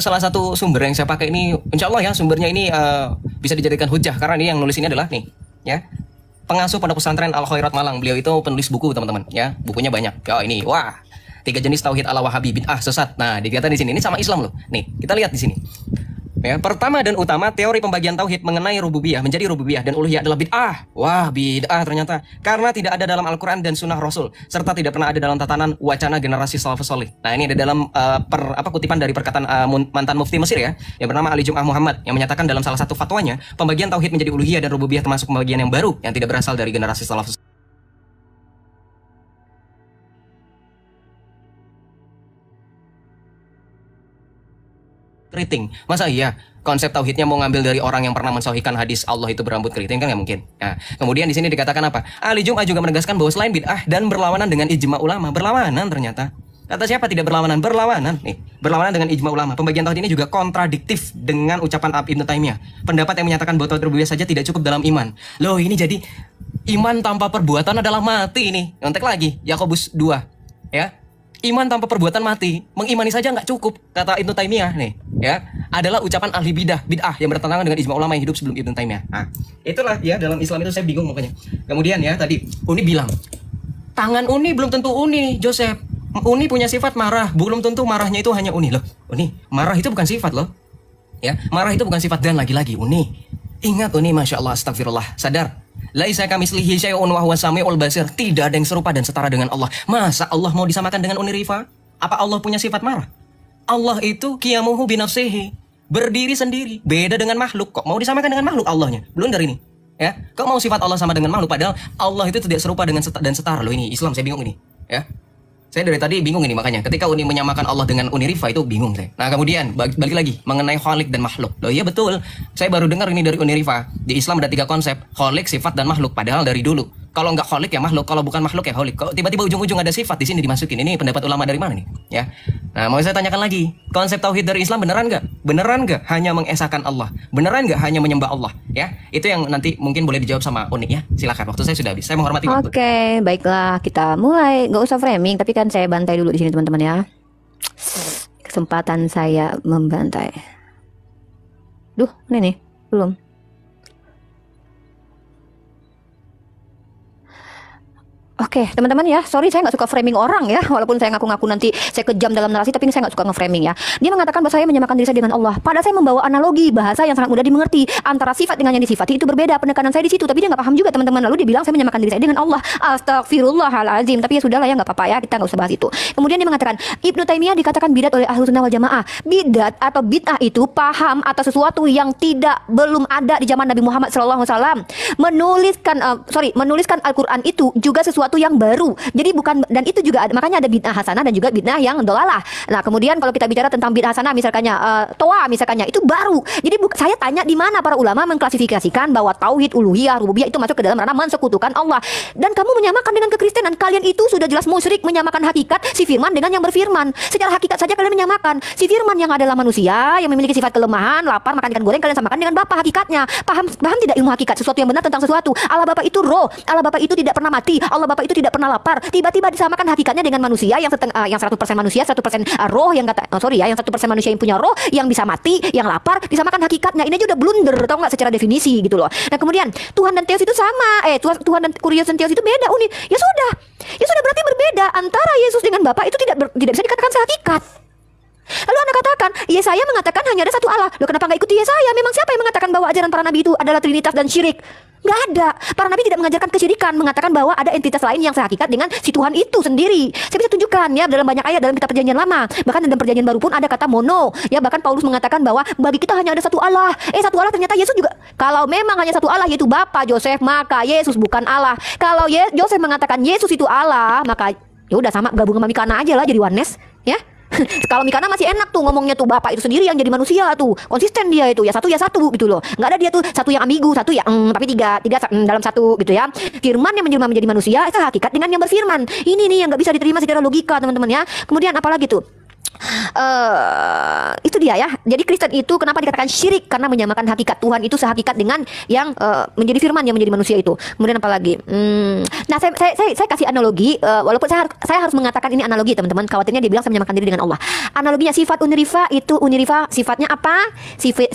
salah satu sumber yang saya pakai ini, insya Allah ya sumbernya ini bisa dijadikan hujah karena ini yang nulis ini adalah nih, ya. Pengasuh Pondok Pesantren Al Khairat Malang. Beliau itu penulis buku, teman-teman, ya. Bukunya banyak. Ya, ini, wah. 3 jenis tauhid ala Wahabi, bid'ah, sesat. Nah, dikatakan di sini ini sama Islam loh. Nih, kita lihat di sini. Ya, pertama dan utama teori pembagian tauhid mengenai rububiyah menjadi rububiyah dan uluhiyah adalah bid'ah. Wah, bid'ah ternyata karena tidak ada dalam Al-Qur'an dan Sunnah Rasul serta tidak pernah ada dalam tatanan wacana generasi salafus salih. Nah, ini ada dalam kutipan dari perkataan mantan mufti Mesir ya, yang bernama Ali Jum'ah Muhammad yang menyatakan dalam salah satu fatwanya, pembagian tauhid menjadi uluhiyah dan rububiyah termasuk pembagian yang baru yang tidak berasal dari generasi salafus keriting. Masa iya konsep tauhidnya mau ngambil dari orang yang pernah mensauhikan hadis Allah itu berambut keriting? Kan nggak mungkin. Nah, kemudian di sini dikatakan apa? Ali Jum'ah juga menegaskan bahwa selain bid'ah dan berlawanan dengan ijma ulama, berlawanan ternyata. Kata siapa tidak berlawanan? Berlawanan. Nih, berlawanan dengan ijma ulama. Pembagian tauhid ini juga kontradiktif dengan ucapan Ibnu Taimiyah. Pendapat yang menyatakan bahwa tauhid rububiyah saja tidak cukup dalam iman. Loh, ini jadi iman tanpa perbuatan adalah mati ini. Nyontek lagi, Yakobus 2. Ya. Iman tanpa perbuatan mati, mengimani saja nggak cukup, kata Ibnu Taimiyah nih, ya, adalah ucapan ahli bid'ah yang bertentangan dengan ijma ulama yang hidup sebelum Ibnu Taimiyah. Nah, itulah ya dalam Islam itu saya bingung makanya. Kemudian ya tadi Uni bilang, tangan Uni belum tentu Uni, Joseph. Uni punya sifat marah, belum tentu marahnya itu hanya Uni loh. Uni, marah itu bukan sifat loh. Ya, marah itu bukan sifat dan lagi-lagi Uni. Ingat Uni, masya Allah, astagfirullah, sadar. Laisa kamitslihi syai'un wa huwas samiul basir. Tidak ada yang serupa dan setara dengan Allah. Masa Allah mau disamakan dengan Uni Rifa? Apa Allah punya sifat marah? Allah itu qiyamuhu binafsihi, berdiri sendiri, beda dengan makhluk. Kok mau disamakan dengan makhluk Allahnya? Belum dari ini. Ya, kok mau sifat Allah sama dengan makhluk padahal Allah itu tidak serupa dengan dan setara loh. Ini Islam, saya bingung ini, ya. Saya dari tadi bingung ini, makanya ketika Uni menyamakan Allah dengan Uni Rifa itu bingung saya. Nah kemudian balik lagi mengenai Khalik dan makhluk. Loh iya betul, saya baru dengar ini dari Uni Rifa. Di Islam ada 3 konsep, Khalik, sifat, dan makhluk. Padahal dari dulu kalau nggak Khalik ya makhluk, kalau bukan makhluk ya Khalik. Kok tiba-tiba ujung-ujung ada sifat di sini dimasukin? Ini pendapat ulama dari mana nih? Ya. Nah mau saya tanyakan lagi, konsep tauhid dari Islam beneran nggak? Beneran nggak hanya mengesahkan Allah? Beneran nggak hanya menyembah Allah? Ya itu yang nanti mungkin boleh dijawab sama Uni ya. Silakan, waktu saya sudah habis. Saya menghormati waktu. Oke, baiklah, kita mulai. Nggak usah framing, tapi kan saya bantai dulu di sini teman-teman ya. Kesempatan saya membantai. Duh, ini nih, belum. Oke, teman-teman ya, sorry saya nggak suka framing orang ya, walaupun saya ngaku-ngaku nanti saya kejam dalam narasi, tapi ini saya nggak suka nge-framing ya. Dia mengatakan bahwa saya menyamakan diri saya dengan Allah. Padahal saya membawa analogi bahasa yang sangat mudah dimengerti antara sifat dengan yang disifati itu berbeda. Penekanan saya di situ, tapi dia nggak paham juga teman-teman. Lalu dia bilang saya menyamakan diri saya dengan Allah. Astagfirullahalazim. Tapi ya sudahlah ya, nggak apa-apa ya, kita nggak usah bahas itu. Kemudian dia mengatakan Ibnu Taimiyah dikatakan bidat oleh Ahlus Sunnah wal Jamaah. Bidat atau bid'ah itu paham atau sesuatu yang belum ada di zaman Nabi Muhammad SAW. Menuliskan Al-Quran itu juga sesuatu yang baru. Jadi bukan, dan itu juga ada, makanya ada bid'ah hasanah dan juga bid'ah yang dolalah. Nah kemudian kalau kita bicara tentang bid'ah hasanah misalkannya toa misalkannya itu baru. Jadi saya tanya di mana para ulama mengklasifikasikan bahwa tauhid uluhiyah rububiyah itu masuk ke dalam ranah mensekutukan Allah. Dan kamu menyamakan dengan kekristenan. Kalian itu sudah jelas musyrik, menyamakan hakikat si firman dengan yang berfirman. Secara hakikat saja kalian menyamakan. Si firman yang adalah manusia yang memiliki sifat kelemahan, lapar, makan ikan goreng, kalian samakan dengan Bapa hakikatnya. Paham tidak ilmu hakikat, sesuatu yang benar tentang sesuatu. Allah Bapa itu roh, Allah Bapa itu tidak pernah mati, Allah Bapa itu tidak pernah lapar. Tiba-tiba disamakan hakikatnya dengan manusia yang 100% manusia, 100% roh yang yang 100% manusia yang punya roh, yang bisa mati, yang lapar, disamakan hakikatnya. Ini aja udah blunder, tau nggak, secara definisi gitu loh. Nah kemudian Tuhan dan Theos itu sama, Tuhan dan Kurios dan Theos itu beda. Ya sudah berarti berbeda antara Yesus dengan Bapa itu tidak bisa dikatakan sehakikat. Lalu Anda katakan, Yesaya mengatakan hanya ada satu Allah. Loh kenapa nggak ikuti Yesaya? Memang siapa yang mengatakan bahwa ajaran para nabi itu adalah trinitas dan syirik? Nggak ada. Para nabi tidak mengajarkan kesyirikan, mengatakan bahwa ada entitas lain yang sehakikat dengan si Tuhan itu sendiri. Saya bisa tunjukkan ya dalam banyak ayat dalam kitab perjanjian lama. Bahkan dalam perjanjian baru pun ada kata mono. Ya bahkan Paulus mengatakan bahwa bagi kita hanya ada satu Allah. Satu Allah ternyata Yesus juga. Kalau memang hanya satu Allah yaitu Bapa Yosef, maka Yesus bukan Allah. Kalau Yosef mengatakan Yesus itu Allah, maka ya udah sama gabung sama Mikana aja lah jadi oneness, ya. Kalau Mikana masih enak tuh ngomongnya tuh Bapak itu sendiri yang jadi manusia tuh, konsisten dia itu ya satu gitu loh, nggak ada dia tuh satu yang ambigu, satu yang tapi tiga dalam satu gitu ya. Firman yang menjelma menjadi manusia itu hakikat dengan yang berfirman. Ini nih yang nggak bisa diterima secara logika teman-teman ya. Kemudian apalagi tuh? Itu dia ya. Jadi Kristen itu kenapa dikatakan syirik? Karena menyamakan hakikat Tuhan itu sehakikat dengan yang menjadi firman yang menjadi manusia itu. Kemudian apa lagi? Nah saya kasih analogi, walaupun saya harus mengatakan ini analogi teman-teman. Khawatirnya dia bilang saya menyamakan diri dengan Allah. Analoginya sifat unirifa itu sifatnya apa?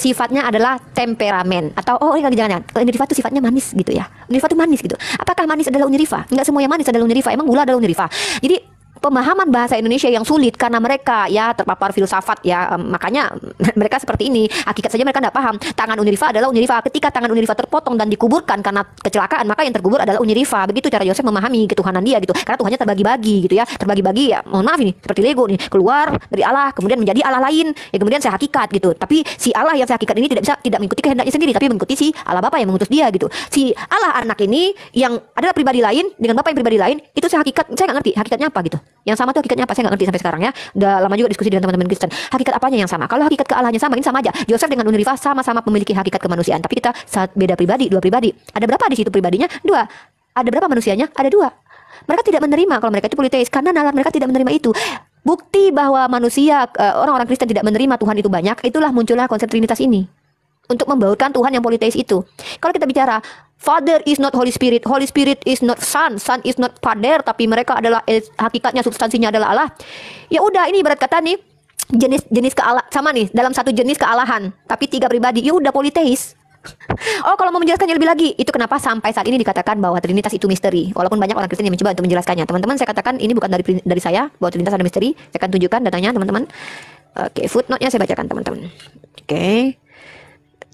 Sifatnya adalah temperamen atau jangan unirifa itu sifatnya manis gitu ya. Unirifa itu manis gitu. Apakah manis adalah unirifa? Enggak semua yang manis adalah unirifa. Emang gula adalah unirifa. Jadi pemahaman bahasa Indonesia yang sulit karena mereka ya terpapar filsafat ya, makanya mereka seperti ini. Hakikat saja mereka tidak paham. Tangan Unirifa adalah Unirifa. Ketika tangan Unirifa terpotong dan dikuburkan karena kecelakaan, maka yang terkubur adalah Unirifa. Begitu cara Yosef memahami ketuhanan dia gitu. Karena Tuhannya terbagi-bagi gitu ya. Terbagi-bagi ya, mohon maaf ini seperti Lego nih, keluar dari Allah kemudian menjadi Allah lain. Ya kemudian saya hakikat gitu. Tapi si Allah yang saya hakikat ini tidak mengikuti kehendaknya sendiri, tapi mengikuti si Allah Bapa yang mengutus dia gitu. Si Allah anak ini yang adalah pribadi lain dengan Bapa yang pribadi lain, itu saya hakikat, saya nggak ngerti hakikatnya apa gitu. Yang sama tuh hakikatnya apa, saya nggak ngerti sampai sekarang ya. Udah lama juga diskusi dengan teman-teman Kristen. Hakikat apanya yang sama? Kalau hakikat ke Allahnya sama, ini sama aja. Yosef dengan Unirifa sama-sama memiliki hakikat kemanusiaan, tapi kita beda pribadi, dua pribadi. Ada berapa di situ pribadinya? Dua. Ada berapa manusianya? Ada dua. Mereka tidak menerima kalau mereka itu politeis karena nalar mereka tidak menerima itu. Bukti bahwa manusia, orang-orang Kristen tidak menerima Tuhan itu banyak, itulah muncullah konsep Trinitas ini. Untuk membaurkan Tuhan yang politeis itu. Kalau kita bicara Father is not Holy Spirit, Holy Spirit is not Son, Son is not Father, tapi mereka adalah hakikatnya substansinya adalah Allah. Ya udah, ini ibarat kata nih jenis kealah sama nih dalam satu jenis kealahan, tapi tiga pribadi. Ya udah politeis. Oh, kalau mau menjelaskannya lebih lagi, itu kenapa sampai saat ini dikatakan bahwa Trinitas itu misteri. Walaupun banyak orang Kristen yang mencoba untuk menjelaskannya. Teman-teman, saya katakan ini bukan dari saya bahwa Trinitas ada misteri. Saya akan tunjukkan datanya, teman-teman. Oke, footnote-nya saya bacakan, teman-teman. Oke.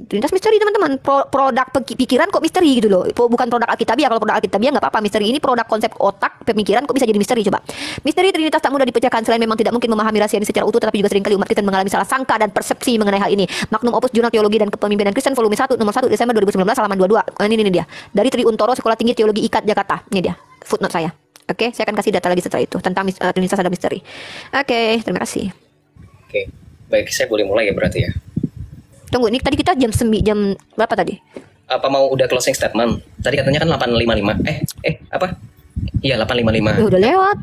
Trinitas misteri teman-teman, produk pikiran kok misteri gitu loh. Bukan produk Alkitabiah. Kalau produk Alkitabiah nggak apa-apa, misteri ini produk konsep otak pemikiran kok bisa jadi misteri. Coba, misteri Trinitas tak mudah dipecahkan. Selain memang tidak mungkin memahami rahasia ini secara utuh, tetapi juga seringkali umat Kristen mengalami salah sangka dan persepsi mengenai hal ini. Magnum Opus Jurnal Teologi dan Kepemimpinan Kristen volume 1 nomor 1 Desember 2019 halaman 22. Ini dia dari Tri Untoro Sekolah Tinggi Teologi IKAT Jakarta. Ini dia footnote saya. Oke, saya akan kasih data lagi setelah itu tentang Trinitas ada misteri. Oke, terima kasih. Oke, baik, saya boleh mulai ya berarti ya. Tunggu, ini tadi kita jam berapa tadi? Apa mau udah closing statement? Tadi katanya kan 8.55. Apa? Iya, 8.55. Udah lewat.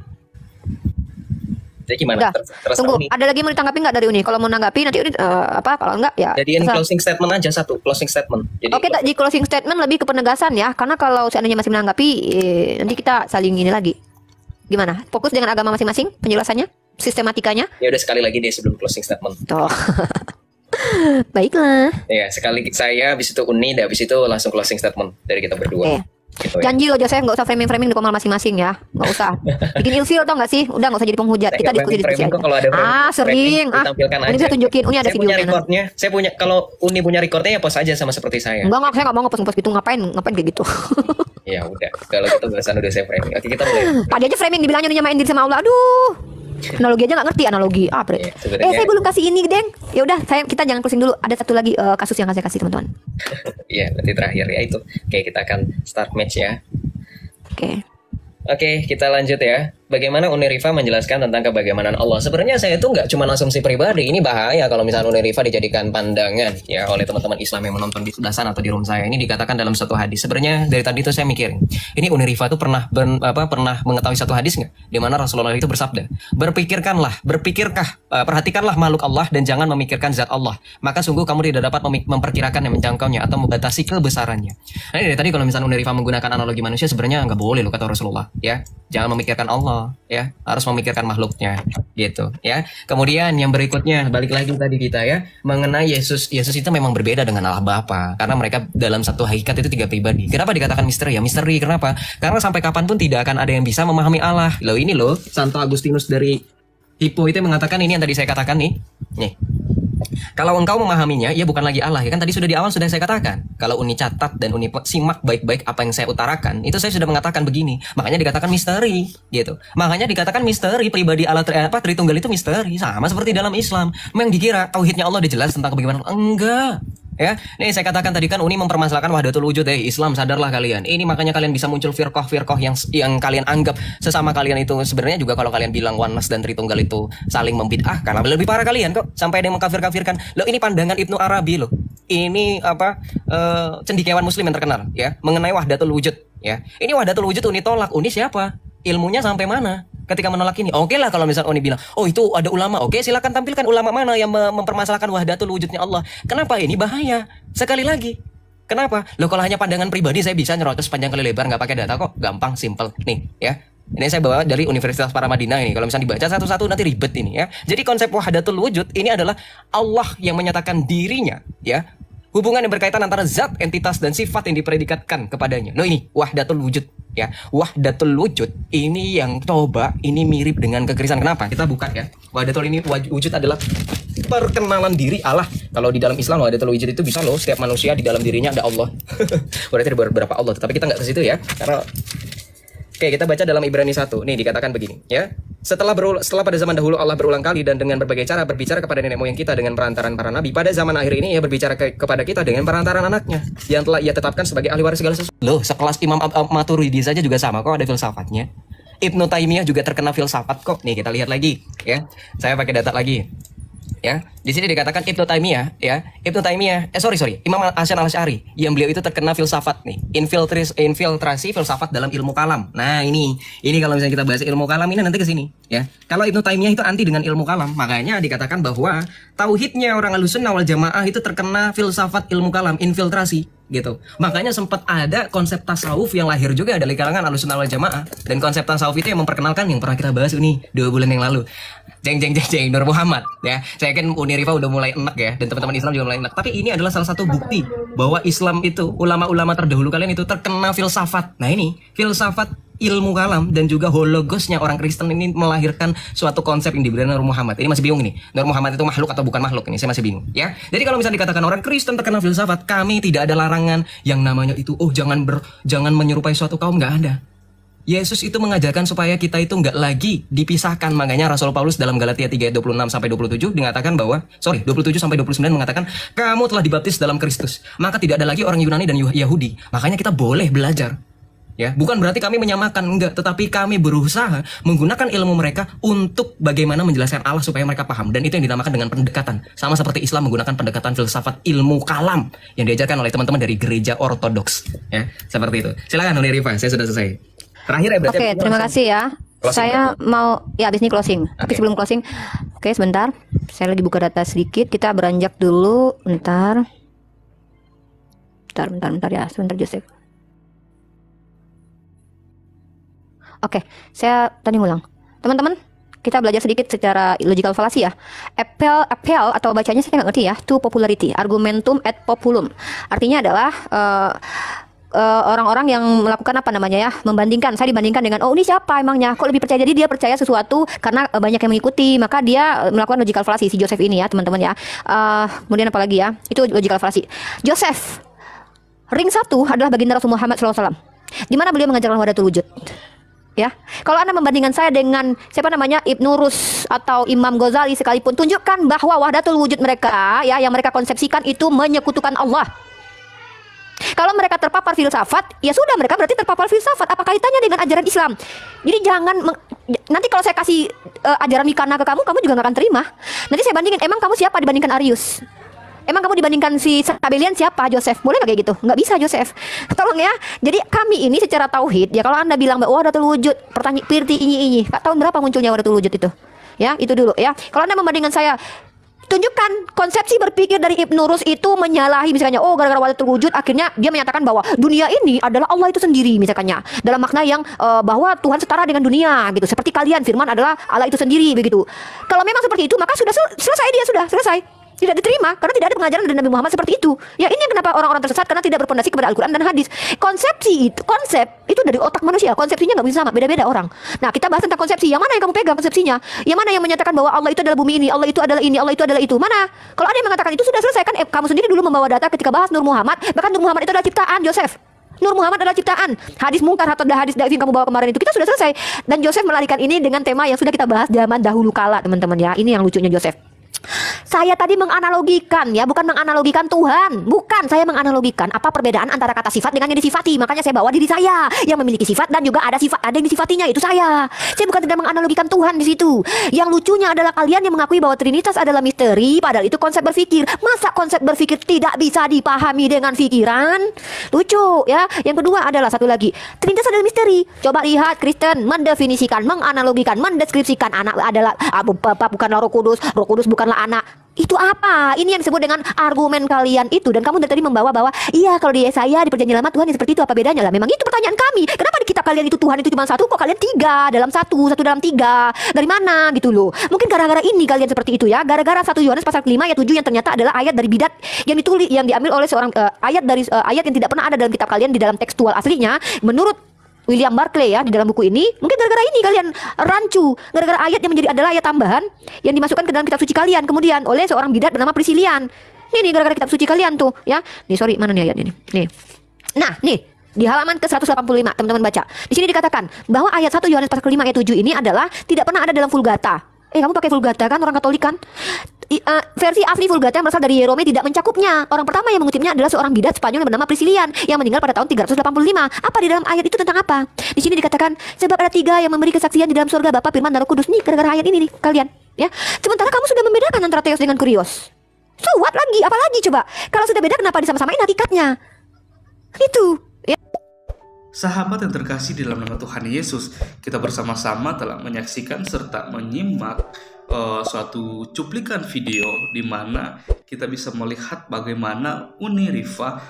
Jadi gimana? Udah. Tunggu, Uni. ada lagi mau ditanggapi nggak dari Uni? Kalau mau nanggapi nanti Uni kalau enggak ya. Jadiin closing statement aja satu, closing statement. Jadi Oke, di closing statement lebih ke penegasan ya, karena kalau seandainya masih menanggapi, nanti kita saling ini lagi. Gimana? Fokus dengan agama masing-masing, penjelasannya, sistematikanya. Ya udah sekali lagi deh sebelum closing statement. Tuh. Baiklah. Ya, sekali saya, habis itu Uni, dan habis itu langsung closing statement dari kita berdua. Oke. Gitu ya. Janji loh Joseph, nggak usah framing-framing di komal masing-masing ya, nggak usah. Bikin ilfil tau nggak sih? Udah nggak usah jadi penghujat. Kita diskusi Framing kok aja. kalau ada Sering. ditampilkan Uni aja. bisa tunjukin, Uni ada Saya punya videonya. recordnya. Saya punya, kalau Uni punya recordnya ya post aja sama seperti saya. Enggak, saya nggak mau ngepost gitu. Ngapain kayak gitu? Ya udah, kalau gitu bahasan udah saya framing. Oke, kita mulai. Tadi aja framing dibilangnya udah nyamain diri sama Allah. Aduh. Analogi aja nggak ngerti analogi. Bre. Ya, sebenarnya- Saya belum kasih ini, Deng. Ya udah, kita jangan closing dulu. Ada satu lagi kasus yang saya kasih teman-teman. Iya, nanti terakhir ya itu. Oke, kita akan start match ya. Oke. Oke, kita lanjut ya. Bagaimana Unirifa menjelaskan tentang kebagaimana Allah? Sebenarnya saya itu nggak cuma asumsi pribadi. Ini bahaya kalau misalnya Unirifa dijadikan pandangan ya oleh teman-teman Islam yang menonton di sebelah sana atau di room saya. Ini dikatakan dalam satu hadis. Sebenarnya dari tadi itu saya mikirin. Ini Unirifa itu pernah mengetahui satu hadis nggak? Di mana Rasulullah itu bersabda, perhatikanlah makhluk Allah dan jangan memikirkan zat Allah. Maka sungguh kamu tidak dapat memperkirakan yang menjangkaunya atau membatasi kebesarannya. Nah, dari tadi kalau misalnya Unirifa menggunakan analogi manusia, sebenarnya nggak boleh loh kata Rasulullah. Ya, jangan memikirkan Allah. Ya, harus memikirkan makhluknya gitu ya. Kemudian yang berikutnya balik lagi tadi kita ya mengenai Yesus itu memang berbeda dengan Allah Bapa karena mereka dalam satu hakikat itu tiga pribadi. Kenapa dikatakan misteri ya? Misteri kenapa? Karena sampai kapanpun tidak akan ada yang bisa memahami Allah. Ini loh Santo Agustinus dari Hippo itu mengatakan ini yang tadi saya katakan nih. Kalau engkau memahaminya, ya bukan lagi Allah ya kan tadi sudah di awal sudah saya katakan. Kalau Uni catat dan Uni simak baik-baik apa yang saya utarakan, itu saya sudah mengatakan begini. Makanya dikatakan misteri gitu. Makanya dikatakan misteri pribadi Allah Tritunggal itu misteri sama seperti dalam Islam. Memang dikira tauhidnya Allah dijelas tentang kebagaimana? Enggak. Ya, nih saya katakan tadi kan Uni mempermasalahkan wahdatul wujud Islam, sadarlah kalian. Ini makanya kalian bisa muncul firqah yang kalian anggap sesama kalian itu sebenarnya juga kalau kalian bilang oneness dan Tritunggal itu saling membid'ah karena lebih parah kalian kok sampai ada yang mengkafir-kafirkan. Ini pandangan Ibnu Arabi loh. Ini cendekiawan muslim yang terkenal ya mengenai wahdatul wujud ya. Ini wahdatul wujud Uni tolak. Uni siapa? Ilmunya sampai mana? Ketika menolak ini, oke lah kalau misalnya Uni bilang, oh itu ada ulama, oke silakan tampilkan ulama mana yang mempermasalahkan wahdatul wujudnya Allah. Kenapa ini bahaya? Sekali lagi, kenapa? Kalau hanya pandangan pribadi saya bisa nyerocos panjang kali lebar nggak pakai data kok, gampang, simple nih ya. Ini saya bawa dari Universitas Paramadina ini. Kalau misalnya dibaca satu-satu nanti ribet ini ya. Jadi konsep wahdatul wujud ini adalah Allah yang menyatakan dirinya ya. Hubungan yang berkaitan antara zat, entitas, dan sifat yang dipredikatkan kepadanya. Ini wahdatul wujud ya. Wahdatul wujud ini yang ini mirip dengan kekristenan. Kenapa? Kita buka ya. Wahdatul wujud adalah perkenalan diri Allah. Kalau di dalam Islam wahdatul wujud itu bisa loh setiap manusia di dalam dirinya ada Allah. Berarti ada beberapa Allah, tapi kita nggak ke situ ya. Karena oke, kita baca dalam Ibrani 1. Nih dikatakan begini, ya. Setelah pada zaman dahulu Allah berulang kali dan dengan berbagai cara berbicara kepada nenek moyang kita dengan perantaran para nabi. Pada zaman akhir ini ia berbicara kepada kita dengan perantaran anaknya yang telah ia tetapkan sebagai ahli waris segala sesuatu. Loh, sekelas Imam Maturidi saja juga sama kok ada filsafatnya. Ibnu Taimiyah juga terkena filsafat kok. Nih kita lihat lagi, ya. Saya pakai data lagi. Ya, di sini dikatakan Ibnu Taimiyah, ya. Ibnu Taimiyah, Imam Hasan Al-Asy'ari yang beliau itu terkena filsafat nih, infiltrasi filsafat dalam ilmu kalam. Nah, ini kalau misalnya kita bahas ilmu kalam ini nanti ke sini, ya. Kalau Ibnu Taimiyah itu anti dengan ilmu kalam, makanya dikatakan bahwa tauhidnya orang Ahlussunnah wal Jamaah itu terkena filsafat ilmu kalam, infiltrasi gitu. Makanya sempat ada konsep tasawuf yang lahir juga dari kalangan Ahlussunnah wal Jamaah, dan konsep tasawuf itu yang memperkenalkan yang pernah kita bahas ini 2 bulan yang lalu. Jeng Nur Muhammad ya. Saya yakin Unirifa udah mulai enak ya, dan teman-teman Islam juga mulai enak. Tapi ini adalah salah satu bukti bahwa Islam itu ulama-ulama terdahulu kalian itu terkena filsafat. Nah, ini filsafat ilmu kalam dan juga hologosnya orang Kristen ini melahirkan suatu konsep yang diberikan Nur Muhammad. Ini masih bingung nih. Nur Muhammad itu makhluk atau bukan makhluk? Ini saya masih bingung ya. Jadi kalau misalnya dikatakan orang Kristen terkena filsafat, kami tidak ada larangan yang namanya itu jangan menyerupai suatu kaum, nggak ada. Yesus itu mengajarkan supaya kita itu nggak lagi dipisahkan. Makanya Rasul Paulus dalam Galatia 3 ayat 26 sampai 27 mengatakan bahwa 27 sampai 29 mengatakan kamu telah dibaptis dalam Kristus, maka tidak ada lagi orang Yunani dan Yahudi. Makanya kita boleh belajar. Ya, bukan berarti kami menyamakan, enggak, tetapi kami berusaha menggunakan ilmu mereka untuk bagaimana menjelaskan Allah supaya mereka paham, dan itu yang dinamakan dengan pendekatan. Sama seperti Islam menggunakan pendekatan filsafat ilmu kalam yang diajarkan oleh teman-teman dari gereja ortodoks, ya, seperti itu. Silakan oleh Rifa, saya sudah selesai. Terakhir ya berarti. Oke, terima kasih ya. Closing, Saya mau ya habis ini closing. Tapi Oke. sebelum closing, oke sebentar. Saya lagi buka data sedikit. Kita beranjak dulu. Bentar ya. Sebentar Joseph. Oke, saya tadi ngulang. Teman-teman, kita belajar sedikit secara logical fallacy ya. Appeal atau bacanya saya nggak ngerti ya. To popularity, argumentum et populum. Artinya adalah orang-orang yang melakukan apa namanya ya, membandingkan. Saya dibandingkan dengan, oh ini siapa emangnya, kok lebih percaya, jadi dia percaya sesuatu karena banyak yang mengikuti, maka dia melakukan logical fallacy, si Joseph ini ya teman-teman ya. Kemudian apa lagi ya, itu logical fallacy. Joseph, ring 1 adalah baginda Rasul Muhammad SAW, di mana beliau mengajarkan wahdatul wujud. Ya, kalau Anda membandingkan saya dengan siapa namanya Ibnu Rus atau Imam Ghazali sekalipun, tunjukkan bahwa wahdatul wujud mereka ya, yang mereka konsepsikan itu menyekutukan Allah. Kalau mereka terpapar filsafat, ya sudah, mereka berarti terpapar filsafat. Apa kaitannya dengan ajaran Islam? Jadi jangan nanti kalau saya kasih ajaran Wicana ke kamu, kamu juga nggak akan terima. Nanti saya bandingin, emang kamu siapa dibandingkan Arius? Emang kamu dibandingkan si Sabellian siapa, Joseph? Boleh nggak kayak gitu? Nggak bisa, Joseph. Tolong ya. Jadi kami ini secara tauhid, ya kalau Anda bilang bahwa wahdatul wujud, pertanyaan pirti ini, tahun berapa munculnya wahdatul wujud itu? Ya, itu dulu ya. Kalau Anda membandingkan saya, tunjukkan konsepsi berpikir dari Ibnu Rus itu menyalahi, misalnya, oh gara-gara wahdatul wujud akhirnya dia menyatakan bahwa dunia ini adalah Allah itu sendiri, misalnya, dalam makna yang bahwa Tuhan setara dengan dunia gitu. Seperti kalian, firman adalah Allah itu sendiri begitu. Kalau memang seperti itu, maka sudah selesai, dia sudah selesai. Tidak diterima karena tidak ada pengajaran dari Nabi Muhammad seperti itu. Ya, ini yang kenapa orang-orang tersesat, karena tidak berpondasi kepada Al-Quran dan hadis. Konsep itu dari otak manusia. Konsepsinya nggak bisa sama, beda-beda orang. Nah, kita bahas tentang konsepsi. Yang mana yang kamu pegang konsepsinya? Yang mana yang menyatakan bahwa Allah itu adalah bumi ini, Allah itu adalah ini, Allah itu adalah itu? Mana? Kalau ada yang mengatakan itu, sudah selesai kan? Kamu sendiri dulu membawa data ketika bahas Nur Muhammad. Bahkan Nur Muhammad itu adalah ciptaan, Joseph. Nur Muhammad adalah ciptaan. Hadis mungkar atau hadis daif yang kamu bawa kemarin itu, kita sudah selesai. Dan Joseph melarikan ini dengan tema yang sudah kita bahas zaman dahulu kala, teman-teman ya. Ini yang lucunya Joseph. Saya tadi menganalogikan ya, bukan menganalogikan Tuhan. Bukan, saya menganalogikan apa perbedaan antara kata sifat dengan yang disifati. Makanya saya bawa diri saya yang memiliki sifat dan juga ada sifat, ada yang disifatinya, itu saya. Saya bukan tidak menganalogikan Tuhan di situ. Yang lucunya adalah kalian yang mengakui bahwa Trinitas adalah misteri, padahal itu konsep berpikir. Masa konsep berpikir tidak bisa dipahami dengan pikiran? Lucu ya. Yang kedua adalah satu lagi, Trinitas adalah misteri. Coba lihat Kristen mendefinisikan, menganalogikan, mendeskripsikan anak adalah Bapa bukanlah Roh Kudus bukanlah anak. Itu apa? Ini yang disebut dengan argumen kalian itu. Dan kamu dari tadi membawa bahwa iya, kalau di Yesaya di perjanjian lama Tuhan yang seperti itu, apa bedanya lah? Memang itu pertanyaan kami. Kenapa di kitab kalian itu Tuhan itu cuma satu, kok kalian tiga dalam satu dalam tiga? Dari mana gitu loh? Mungkin gara-gara ini kalian seperti itu ya. Gara-gara 1 Yohanes pasal 5 ayat 7 yang ternyata adalah ayat dari bidat yang ditulis, yang diambil oleh seorang ayat dari ayat yang tidak pernah ada dalam kitab kalian di dalam tekstual aslinya. Menurut William Barclay ya, di dalam buku ini, mungkin gara-gara ini kalian rancu, gara-gara ayat yang menjadi adalah ayat tambahan yang dimasukkan ke dalam kitab suci kalian kemudian oleh seorang bidat bernama Priscillian. Ini gara-gara kitab suci kalian tuh ya. Nih, sorry, mana nih ayatnya nih? Nih. Nah, nih di halaman ke 185 teman-teman baca. Di sini dikatakan bahwa ayat 1 Yohanes pasal 5 ayat 7 ini adalah tidak pernah ada dalam Vulgata. Kamu pakai Vulgata kan, orang Katolik kan? Versi asli Vulgata yang berasal dari Yerome tidak mencakupnya. Orang pertama yang mengutipnya adalah seorang bidat Spanyol yang bernama Priscillian yang meninggal pada tahun 385. Apa di dalam ayat itu tentang apa? Di sini dikatakan sebab ada 3 yang memberi kesaksian di dalam surga, Bapa, Firman, dan Roh Kudus. Nih gara-gara ayat ini nih kalian ya. Sementara kamu sudah membedakan antara Theos dengan Kurios. So what lagi? Apalagi coba? Kalau sudah beda, kenapa disama-samain hakikatnya? Itu ya. Sahabat yang terkasih di dalam nama Tuhan Yesus, kita bersama-sama telah menyaksikan serta menyimak suatu cuplikan video di mana kita bisa melihat bagaimana Uni Rifa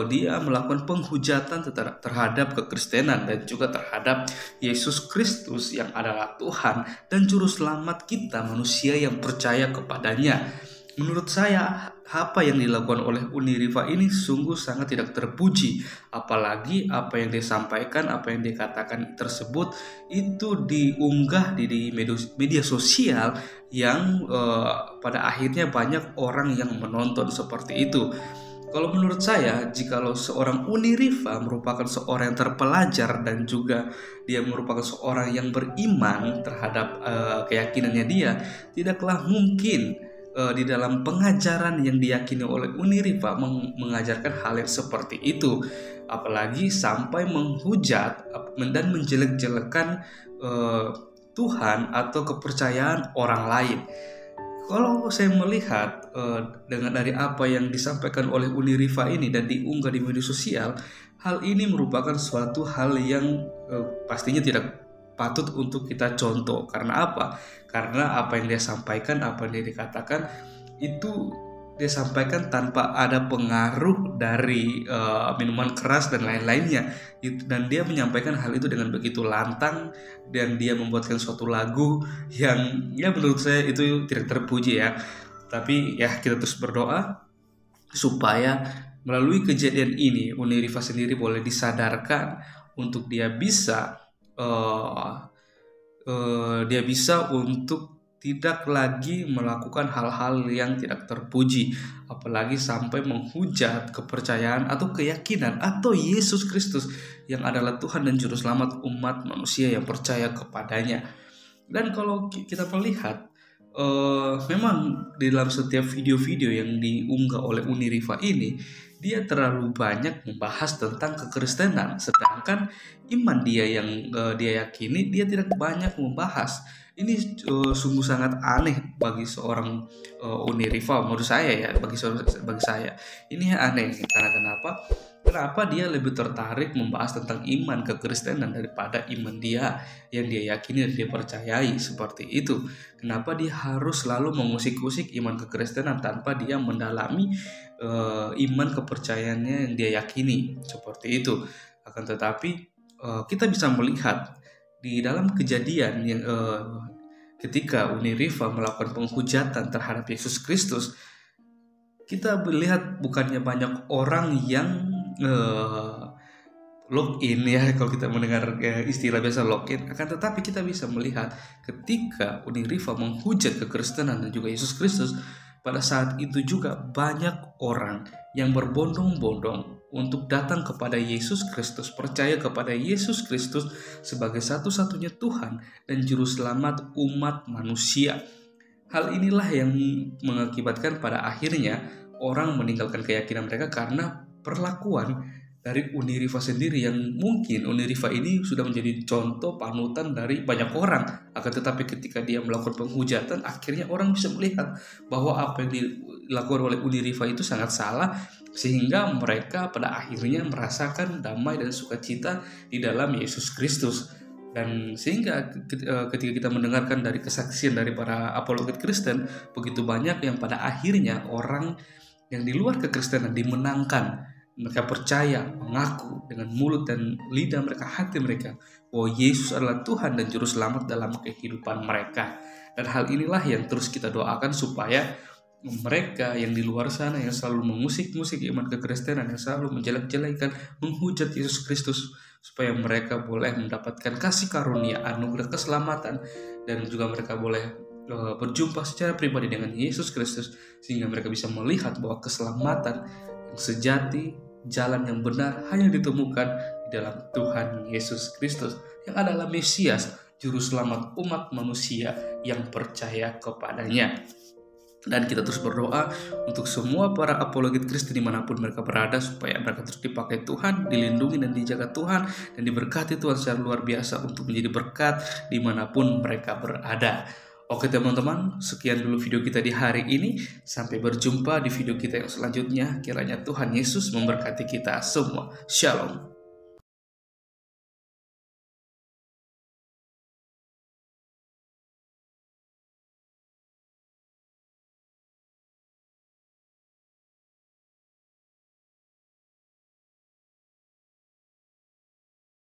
dia melakukan penghujatan terhadap kekristenan dan juga terhadap Yesus Kristus yang adalah Tuhan dan juru selamat kita manusia yang percaya kepadanya. Menurut saya, apa yang dilakukan oleh Uni Rifa ini sungguh sangat tidak terpuji. Apalagi apa yang disampaikan, apa yang dikatakan tersebut itu diunggah di media sosial yang pada akhirnya banyak orang yang menonton seperti itu. Kalau menurut saya, jikalau seorang Uni Rifa merupakan seorang yang terpelajar dan juga dia merupakan seorang yang beriman terhadap keyakinannya dia, tidaklah mungkin di dalam pengajaran yang diyakini oleh Uniriva mengajarkan hal yang seperti itu, apalagi sampai menghujat dan menjelek-jelekan Tuhan atau kepercayaan orang lain. Kalau saya melihat dengan dari apa yang disampaikan oleh Uniriva ini dan diunggah di media sosial, hal ini merupakan suatu hal yang pastinya tidak patut untuk kita contoh. Karena apa? Karena apa yang dia sampaikan, apa yang dia dikatakan itu dia sampaikan tanpa ada pengaruh dari minuman keras dan lain-lainnya. Dan dia menyampaikan hal itu dengan begitu lantang, dan dia membuatkan suatu lagu yang ya menurut saya itu tidak terpuji ya. Tapi ya kita terus berdoa supaya melalui kejadian ini Uniriva sendiri boleh disadarkan untuk dia bisa untuk tidak lagi melakukan hal-hal yang tidak terpuji, apalagi sampai menghujat kepercayaan atau keyakinan atau Yesus Kristus yang adalah Tuhan dan Juru Selamat umat manusia yang percaya kepadanya. Dan kalau kita melihat memang di dalam setiap video-video yang diunggah oleh Uniriva ini, dia terlalu banyak membahas tentang kekristenan, sedangkan iman dia yang dia yakini dia tidak banyak membahas. Ini sungguh sangat aneh bagi seorang Uniriva menurut saya ya, bagi saya ini aneh. Karena kenapa dia lebih tertarik membahas tentang iman kekristenan daripada iman dia yang dia yakini dan dia percayai seperti itu. Kenapa dia harus selalu mengusik-usik iman kekristenan tanpa dia mendalami iman kepercayaannya yang dia yakini seperti itu. Akan tetapi kita bisa melihat di dalam kejadian yang ketika Uniriva melakukan penghujatan terhadap Yesus Kristus, kita melihat bukannya banyak orang yang login ya, kalau kita mendengar istilah biasa login, akan tetapi kita bisa melihat ketika Uniriva menghujat kekristenan dan juga Yesus Kristus, pada saat itu juga banyak orang yang berbondong-bondong untuk datang kepada Yesus Kristus, percaya kepada Yesus Kristus sebagai satu-satunya Tuhan dan Juru Selamat umat manusia. Hal inilah yang mengakibatkan pada akhirnya orang meninggalkan keyakinan mereka karena perlakuan dari Uniriva sendiri, yang mungkin Uniriva ini sudah menjadi contoh panutan dari banyak orang. Akan tetapi ketika dia melakukan penghujatan, akhirnya orang bisa melihat bahwa apa yang dilakukan oleh Uniriva itu sangat salah, sehingga mereka pada akhirnya merasakan damai dan sukacita di dalam Yesus Kristus. Dan sehingga ketika kita mendengarkan dari kesaksian dari para apologet Kristen, begitu banyak yang pada akhirnya orang yang di luar kekristenan dimenangkan. Mereka percaya, mengaku dengan mulut dan lidah mereka, hati mereka, bahwa Yesus adalah Tuhan dan Juru Selamat dalam kehidupan mereka. Dan hal inilah yang terus kita doakan supaya mereka yang di luar sana yang selalu mengusik-musik iman kekristenan, yang selalu menjelek-jelekan, menghujat Yesus Kristus, supaya mereka boleh mendapatkan kasih karunia, anugerah keselamatan, dan juga mereka boleh berjumpa secara pribadi dengan Yesus Kristus, sehingga mereka bisa melihat bahwa keselamatan yang sejati, jalan yang benar hanya ditemukan di dalam Tuhan Yesus Kristus yang adalah Mesias, Juru Selamat umat manusia yang percaya kepadanya. Dan kita terus berdoa untuk semua para apologet Kristen dimanapun mereka berada, supaya mereka terus dipakai Tuhan, dilindungi dan dijaga Tuhan, dan diberkati Tuhan secara luar biasa untuk menjadi berkat dimanapun mereka berada. Oke teman-teman, sekian dulu video kita di hari ini. Sampai berjumpa di video kita yang selanjutnya. Kiranya Tuhan Yesus memberkati kita semua. Shalom.